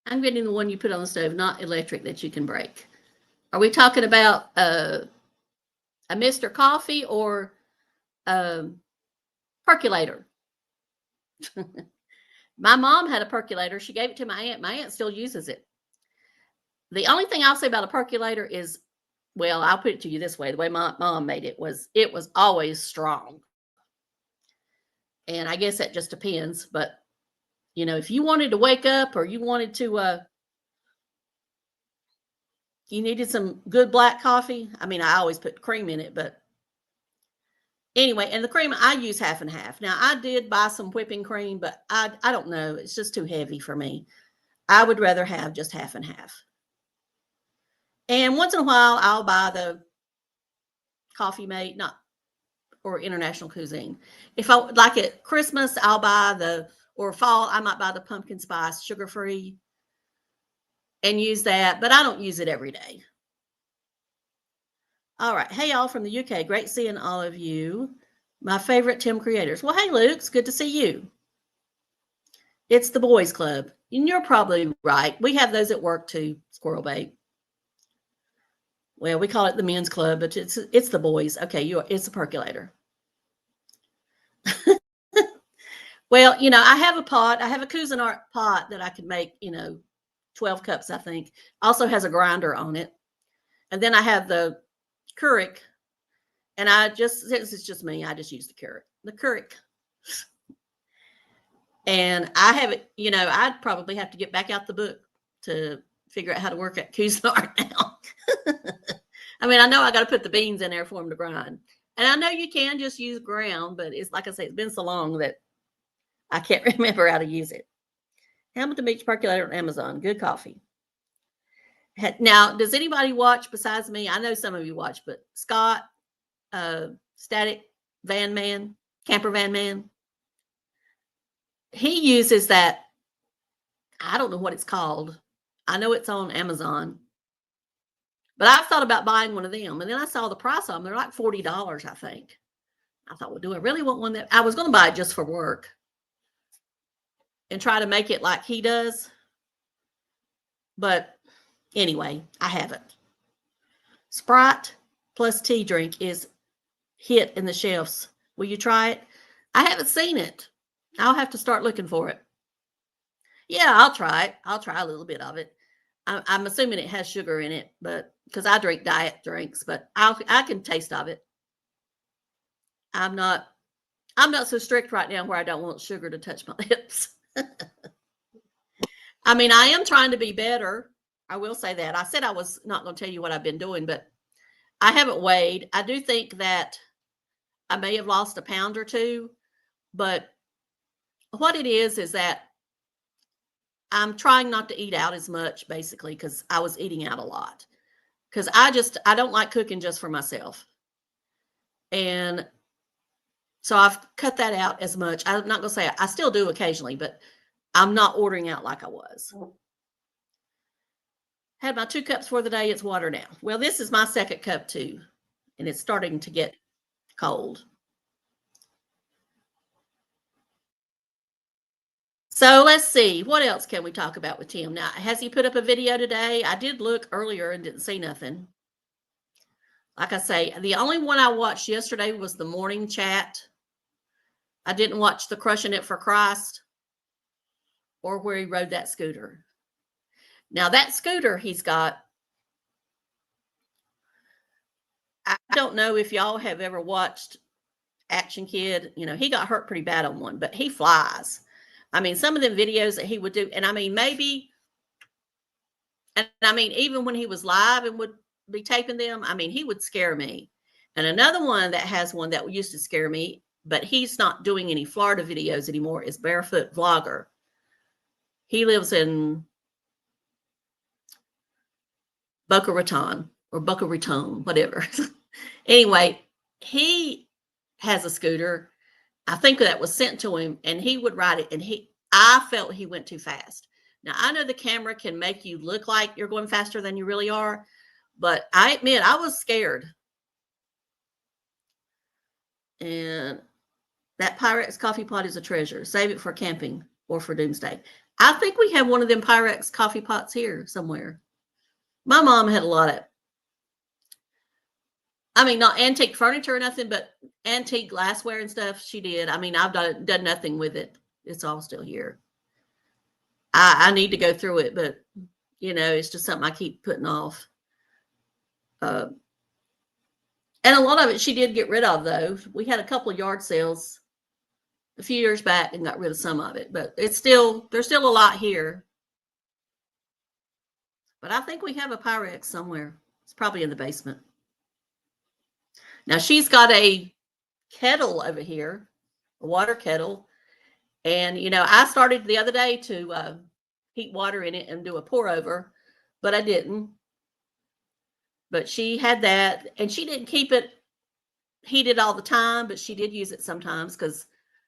I'm getting the one you put on the stove, not electric, that you can break. Are we talking about a Mr. Coffee or a percolator? My mom had a percolator. She gave it to my aunt. My aunt still uses it. The only thing I'll say about a percolator is, well, I'll put it to you this way. The way my mom made it was always strong. And I guess that just depends. But, you know, if you wanted to wake up or you wanted to, you needed some good black coffee. I mean, I always put cream in it, but anyway, and the cream, I use half and half. Now, I did buy some whipping cream, but I don't know. It's just too heavy for me. I would rather have just half and half. And once in a while, I'll buy the Coffee Mate, or International Cuisine. If I like at Christmas, I'll buy or fall, I might buy the pumpkin spice, sugar-free, and use that, but I don't use it every day. All right. Hey, y'all from the UK. Great seeing all of you. My favorite Tim creators. Well, hey, Luke. It's good to see you. It's the boys club. And you're probably right. We have those at work too, Squirrel Bait. Well, we call it the men's club, but it's the boys. Okay, it's a percolator. Well, I have a pot. I have a Cuisinart pot that I could make, 12 cups, I think. Also has a grinder on it. And then I have the Keurig. And since it's just me, I just use the Keurig. And I have it, I'd probably have to get back out the book to figure out how to work at Cuisinart now. I mean, I know I got to put the beans in there for them to grind. And I know you can just use ground, but it's like I say, it's been so long that I can't remember how to use it. Hamilton Beach Percolator on Amazon. Good coffee. Now, does anybody watch besides me? I know some of you watch, but Scott, Static Van Man, Camper Van Man, he uses that. I don't know what it's called. I know it's on Amazon. But I've thought about buying one of them. And then I saw the price of them. They're like $40, I think. I thought, well, do I really want one that I was going to buy it just for work and try to make it like he does? But anyway, I haven't. Sprite plus tea drink is hit in the shelves. Will you try it? I haven't seen it. I'll have to start looking for it. Yeah, I'll try it. I'll try a little bit of it. I'm assuming it has sugar in it, but because I drink diet drinks, but I can taste of it. I'm not so strict right now where I don't want sugar to touch my lips. I mean, I am trying to be better. I will say that. I said I was not going to tell you what I've been doing, but I haven't weighed. I do think that I may have lost a pound or two, but what it is that I'm trying not to eat out as much, basically, because I was eating out a lot. Because I don't like cooking just for myself. And so I've cut that out as much. I'm not going to say I still do occasionally, but I'm not ordering out like I was. Had my 2 cups for the day. It's water now. Well, this is my second cup too. And it's starting to get cold. So let's see. What else can we talk about with Tim? Now, has he put up a video today? I did look earlier and didn't see nothing. Like I say, the only one I watched yesterday was the morning chat. I didn't watch the Crushing It for Christ or where he rode that scooter. Now, that scooter he's got, I don't know if y'all have ever watched Action Kid. He got hurt pretty bad on one, but he flies. I mean, some of the videos that he would do, and I mean, even when he was live and would be taping them, I mean, he would scare me. And another one that has one that used to scare me, but he's not doing any Florida videos anymore, is Barefoot Vlogger. He lives in Boca Raton or Boca Raton, whatever. Anyway, he has a scooter. I think that was sent to him, and he would ride it, and I felt he went too fast. Now, I know the camera can make you look like you're going faster than you really are, but I admit I was scared. And that Pyrex coffee pot is a treasure. Save it for camping or for doomsday. I think we have one of them Pyrex coffee pots here somewhere. My mom had a lot of, I mean, not antique furniture or nothing, but antique glassware and stuff. She did. I mean, I've done nothing with it. It's all still here. I need to go through it, but it's just something I keep putting off. And a lot of it she did get rid of, though. We had a couple of yard sales a few years back and got rid of some of it, but there's still a lot here. But I think we have a Pyrex somewhere. It's probably in the basement. Now, she's got a kettle over here, a water kettle. And, I started the other day to heat water in it and do a pour over, but I didn't. But she had that, and she didn't keep it heated all the time, but she did use it sometimes because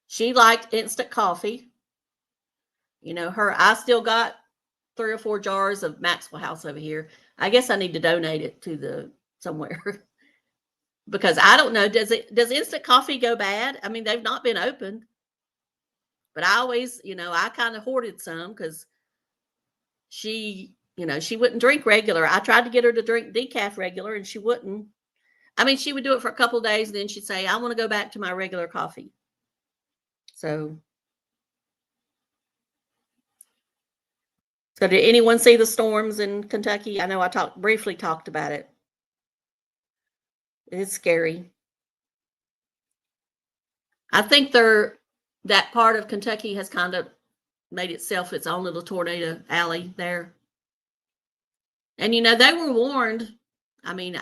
she liked instant coffee. I still got 3 or 4 jars of Maxwell House over here. I guess I need to donate it to somewhere. Because I don't know, does instant coffee go bad? I mean, they've not been opened. But I always, I kind of hoarded some because she wouldn't drink regular. I tried to get her to drink decaf regular and she wouldn't. I mean, she would do it for a couple of days and then she'd say, I want to go back to my regular coffee. So did anyone see the storms in Kentucky? I know I briefly talked about it. It's scary. I think that part of Kentucky has kind of made itself its own little tornado alley there. And, you know, they were warned. I mean,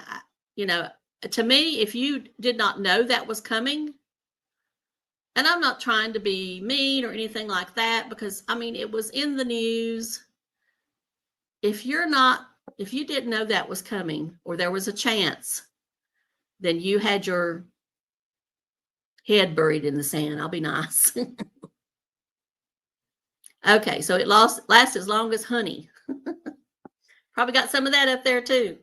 you know, to me, if you did not know that was coming, and I'm not trying to be mean or anything like that, because, I mean, it was in the news. If you didn't know that was coming or there was a chance, then you had your head buried in the sand. I'll be nice. Okay, so it lasts as long as honey. Probably got some of that up there too.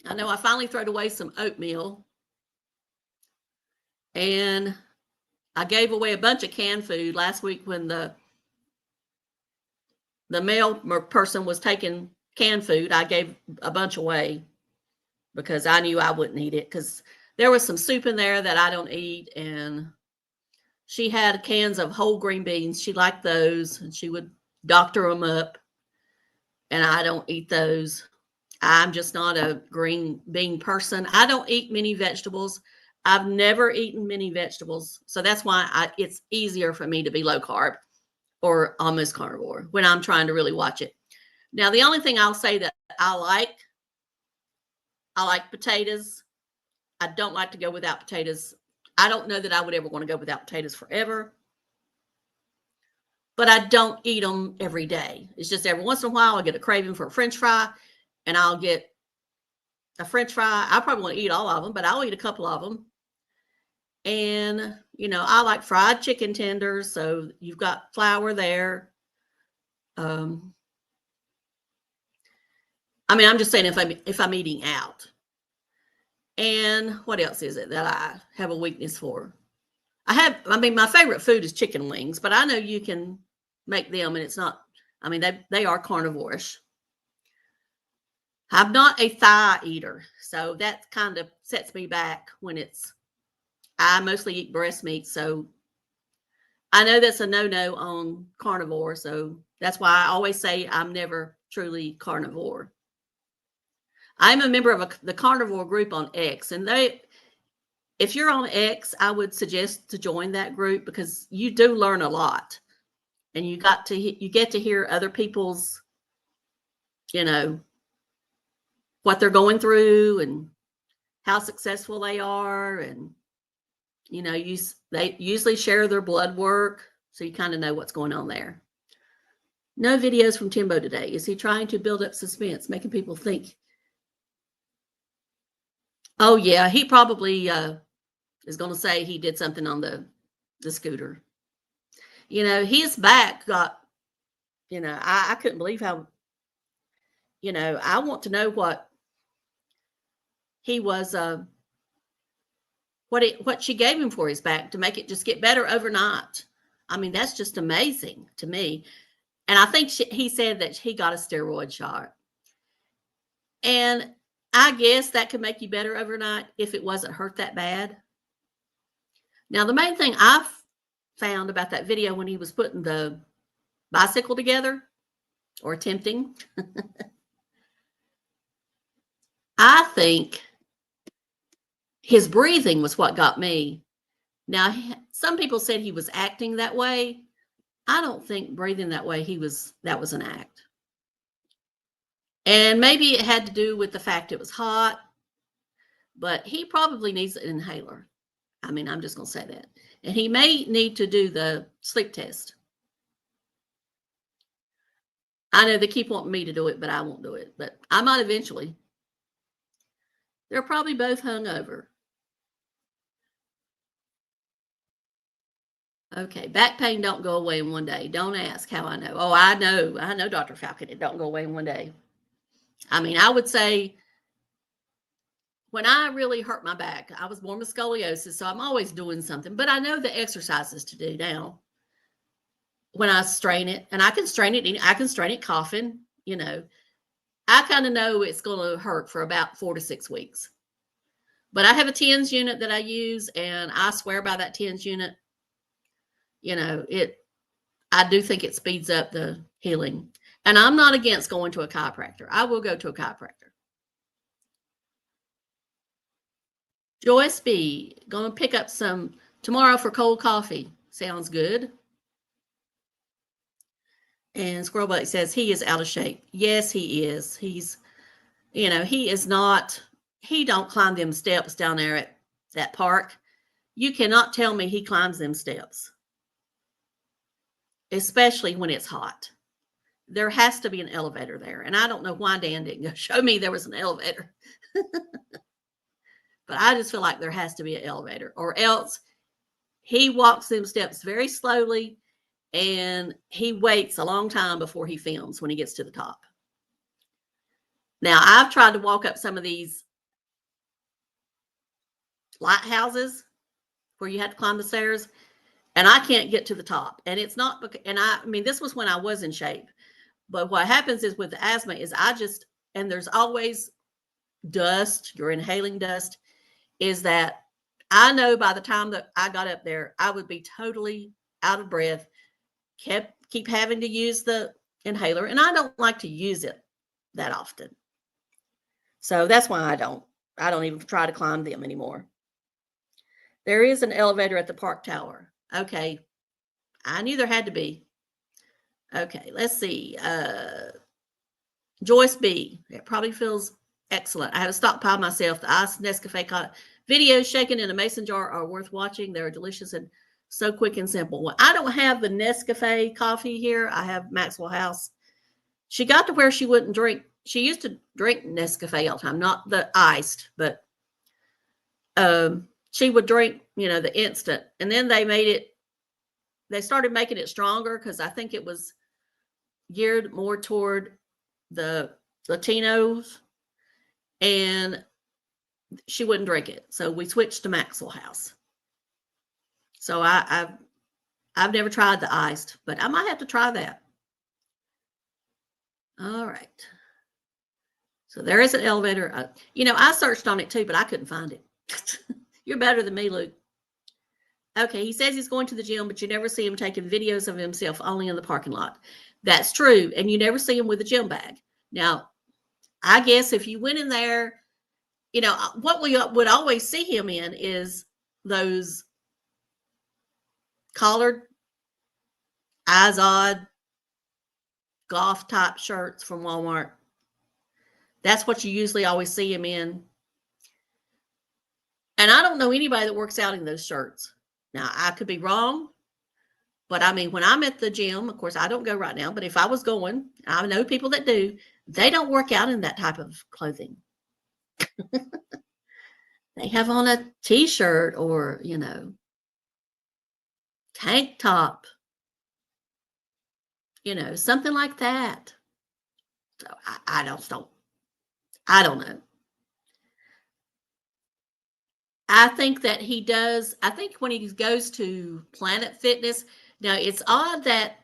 I know I finally threw away some oatmeal. And I gave away a bunch of canned food last week when the mail person was taking canned food. I gave a bunch away because I knew I wouldn't eat it, because there was some soup in there that I don't eat, and she had cans of whole green beans. She liked those, and she would doctor them up, and I don't eat those. I'm just not a green bean person. I don't eat many vegetables. I've never eaten many vegetables, so that's why it's easier for me to be low carb or almost carnivore when I'm trying to really watch it. Now, the only thing I'll say that I like potatoes. I don't like to go without potatoes. I don't know that I would ever want to go without potatoes forever, but I don't eat them every day. It's just every once in a while I get a craving for a French fry, and I'll get a French fry. I probably won't eat all of them, but I'll eat a couple of them. And, you know, I like fried chicken tenders, so you've got flour there. I mean, I'm just saying if I'm eating out. And what else is it that I have a weakness for? I mean, my favorite food is chicken wings, but I know you can make them, and it's not, I mean, they are carnivore-ish. I'm not a thigh eater, so that kind of sets me back when I mostly eat breast meat, so I know that's a no-no on carnivore, so that's why I always say I'm never truly carnivore. I'm a member of the carnivore group on X, and if you're on X, I would suggest to join that group, because you do learn a lot, and you get to hear other people's, you know, what they're going through and how successful they are, and you know, they usually share their blood work, so you kind of know what's going on there. No videos from Timbo today. Is he trying to build up suspense, making people think? Oh yeah, he probably is going to say he did something on the scooter. You know, his back got, you know, I couldn't believe how, you know, I want to know what he was, what she gave him for his back to make it just get better overnight. I mean, that's just amazing to me. And I think he said that he got a steroid shot. And I guess that could make you better overnight if it wasn't hurt that bad. Now, the main thing I've found about that video when he was putting the bicycle together, or attempting, I think his breathing was what got me. Now, some people said he was acting that way. I don't think breathing that way, that was an act. And maybe it had to do with the fact it was hot, but he probably needs an inhaler. I mean, I'm just going to say that. And he may need to do the sleep test. I know they keep wanting me to do it, but I won't do it. But I might eventually. They're probably both hungover. Okay, back pain don't go away in one day. Don't ask how I know. Oh, I know, Dr. Falcon, it don't go away in one day. I mean, I would say when I really hurt my back, I was born with scoliosis, so I'm always doing something. But I know the exercises to do now. When I strain it, and I can strain it coughing, you know. I kind of know it's going to hurt for about 4 to 6 weeks. But I have a TENS unit that I use, and I swear by that TENS unit. You know, I do think it speeds up the healing. And I'm not against going to a chiropractor. I will go to a chiropractor. Joyce B, going to pick up some tomorrow for cold coffee. Sounds good. And Squirrelbutt says he is out of shape. Yes, he is. He's, you know, he is not, he don't climb them steps down there at that park. You cannot tell me he climbs them steps, especially when it's hot. There has to be an elevator there. And I don't know why Dan didn't go show me there was an elevator. But I just feel like there has to be an elevator, or else he walks them steps very slowly and he waits a long time before he films when he gets to the top. Now, I've tried to walk up some of these lighthouses where you have to climb the stairs, and I can't get to the top. And it's not because, and I mean, this was when I was in shape. But what happens is with the asthma is and there's always dust, you're inhaling dust, is that I know by the time that I got up there, I would be totally out of breath, keep having to use the inhaler, and I don't like to use it that often. So that's why I don't even try to climb them anymore. There is an elevator at the park tower. Okay. I knew there had to be. Okay, let's see. Joyce B. It probably feels excellent. I have a stockpile myself. The iced Nescafe videos shaken in a mason jar are worth watching. They're delicious and so quick and simple. Well, I don't have the Nescafe coffee here. I have Maxwell House. She got to where she wouldn't drink. She used to drink Nescafe all the time, not the iced, but she would drink, you know, the instant. And then they started making it stronger because I think it was geared more toward the Latinos, and she wouldn't drink it. So we switched to Maxwell House. So I've never tried the iced, but I might have to try that. All right. So there is an elevator. You know, I searched on it too, but I couldn't find it. You're better than me, Luke. Okay, he says he's going to the gym, but you never see him taking videos of himself, only in the parking lot. That's true. And you never see him with a gym bag. Now, I guess if you went in there, you know, what we would always see him in is those collared, Izod, golf type shirts from Walmart. That's what you usually always see him in. And I don't know anybody that works out in those shirts. Now, I could be wrong, but I mean, when I'm at the gym, of course, I don't go right now, but if I was going, I know people that do, they don't work out in that type of clothing. They have on a t-shirt or, you know, tank top, you know, something like that. So I don't know. I think that he does. I think when he goes to Planet Fitness, now it's odd that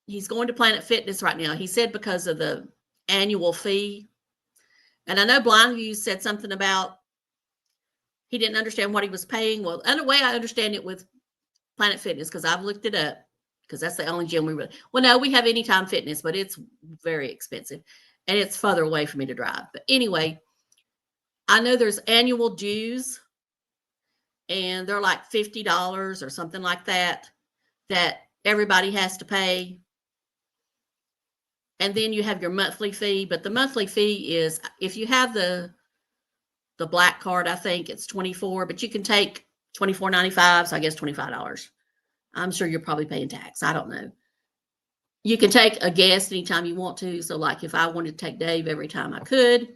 he's going to Planet Fitness right now. He said because of the annual fee. And I know Blindview said something about he didn't understand what he was paying. Well, in a way, I understand it with Planet Fitness because I've looked it up because that's the only gym we really. Well, no, we have Anytime Fitness, but it's very expensive and it's further away for me to drive. But anyway, I know there's annual dues and they're like $50 or something like that everybody has to pay. And then you have your monthly fee, but the monthly fee is, if you have the black card, I think it's $24, but you can take $24.95, so I guess $25. I'm sure you're probably paying tax. I don't know. You can take a guest anytime you want to. So like if I wanted to take Dave every time I could,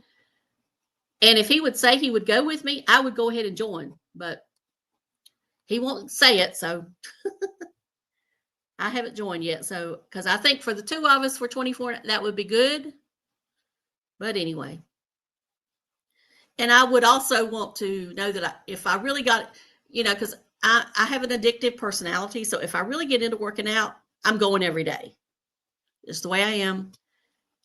and if he would say he would go with me, I would go ahead and join, but he won't say it. So I haven't joined yet. So, because I think for the two of us for 24, that would be good. But anyway. And I would also want to know that if I really got, you know, because I have an addictive personality. So if I really get into working out, I'm going every day. It's the way I am.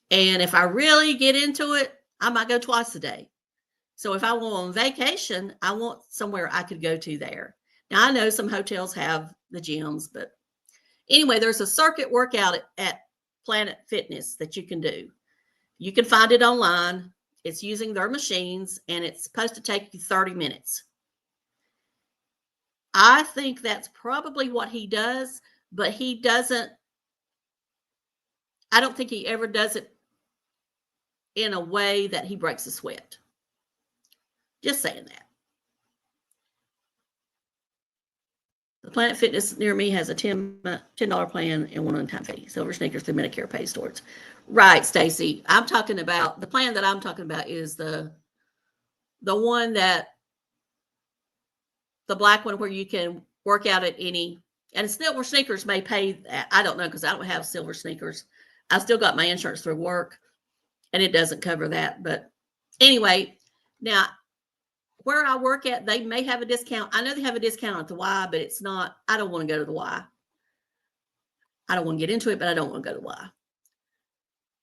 And if I really get into it, I might go twice a day. So if I go on vacation, I want somewhere I could go to there. Now, I know some hotels have the gyms, but anyway, there's a circuit workout at Planet Fitness that you can do. You can find it online. It's using their machines, and it's supposed to take you 30 minutes. I think that's probably what he does, but he doesn't, I don't think he ever does it in a way that he breaks a sweat. Just saying that. The Planet Fitness near me has a $10 plan and one-time fee. Silver sneakers through Medicare pays towards. Right, Stacy. I'm talking about, the plan that I'm talking about is the one that, the black one where you can work out at any, and silver sneakers may pay that. I don't know, because I don't have silver sneakers. I still got my insurance through work, and it doesn't cover that. But anyway, now where I work at, they may have a discount. I know they have a discount at the Y, but it's not, I don't want to go to the Y. I don't want to get into it, but I don't want to go to the Y.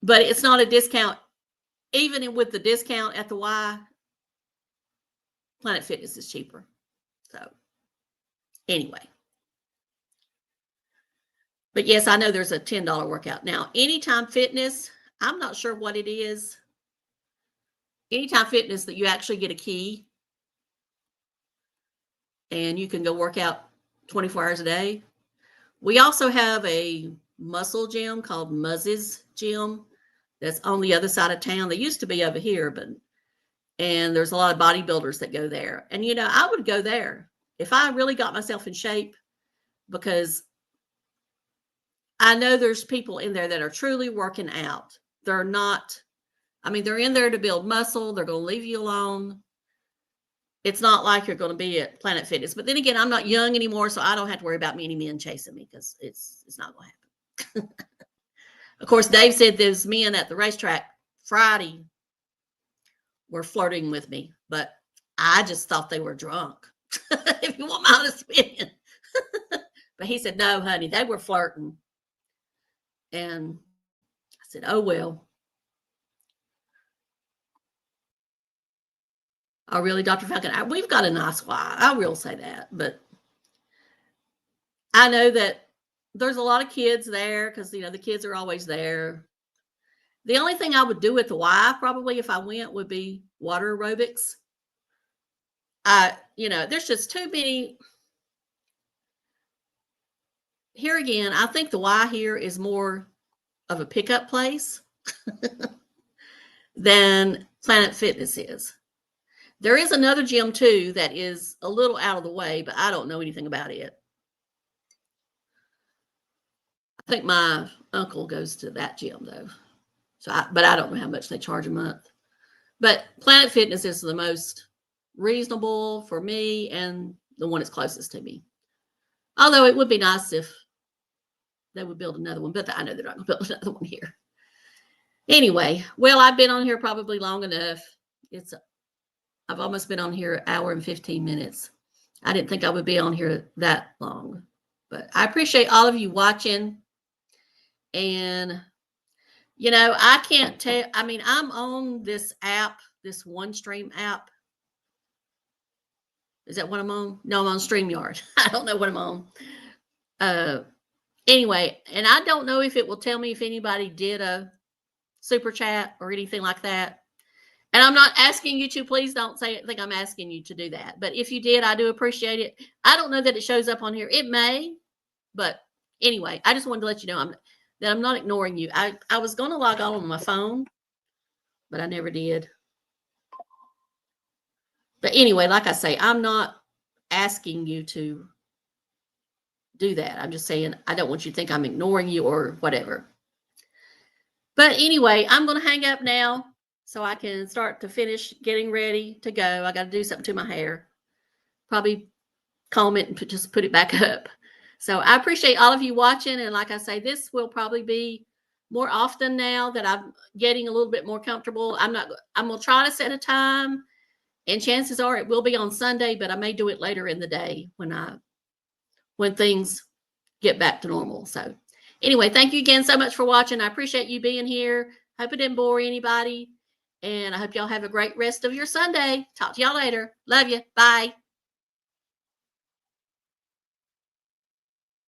But it's not a discount. Even with the discount at the Y, Planet Fitness is cheaper. So anyway. But yes, I know there's a $10 workout. Now, Anytime Fitness, I'm not sure what it is. Anytime Fitness, that you actually get a key and you can go work out 24 hours a day. We also have a muscle gym called Muzz's Gym that's on the other side of town. They used to be over here, and there's a lot of bodybuilders that go there. And, you know, I would go there if I really got myself in shape, because I know there's people in there that are truly working out. They're not, I mean, they're in there to build muscle. They're going to leave you alone. It's not like you're going to be at Planet Fitness. But then again, I'm not young anymore, so I don't have to worry about many men chasing me, because it's not going to happen. Of course, Dave said those men at the racetrack Friday were flirting with me, but I just thought they were drunk, if you want my honest opinion. But he said, no, honey, they were flirting. And I said, oh, well. Oh, really, Dr. Falcon? We've got a nice Y. I will say that. But I know that there's a lot of kids there, because, you know, the kids are always there. The only thing I would do at the Y, probably, if I went, would be water aerobics. You know, there's just too many. Here again, I think the Y here is more of a pickup place than Planet Fitness is. There is another gym too that is a little out of the way, but I don't know anything about it. I think my uncle goes to that gym though. But I don't know how much they charge a month. But Planet Fitness is the most reasonable for me and the one that's closest to me. Although it would be nice if they would build another one, but I know they're not going to build another one here. Anyway, well, I've been on here probably long enough. I've almost been on here an hour and 15 minutes. I didn't think I would be on here that long, but I appreciate all of you watching. And, you know, I can't tell, I mean, I'm on this app, this OneStream app. Is that what I'm on? No, I'm on StreamYard. I don't know what I'm on. Anyway, and I don't know if it will tell me if anybody did a super chat or anything like that. And I'm not asking you to, please don't think I'm asking you to do that. But if you did, I do appreciate it. I don't know that it shows up on here. It may, but anyway, I just wanted to let you know that I'm not ignoring you. I was going to log on my phone, but I never did. But anyway, like I say, I'm not asking you to do that. I'm just saying I don't want you to think I'm ignoring you or whatever. But anyway, I'm going to hang up now so I can start to finish getting ready to go. I got to do something to my hair. Probably comb it and just put it back up. So I appreciate all of you watching. And like I say, this will probably be more often now that I'm getting a little bit more comfortable. I'm going to try to set a time. And chances are it will be on Sunday, but I may do it later in the day when things get back to normal. So anyway, thank you again so much for watching. I appreciate you being here. Hope it didn't bore anybody. And I hope y'all have a great rest of your Sunday. Talk to y'all later. Love you. Bye.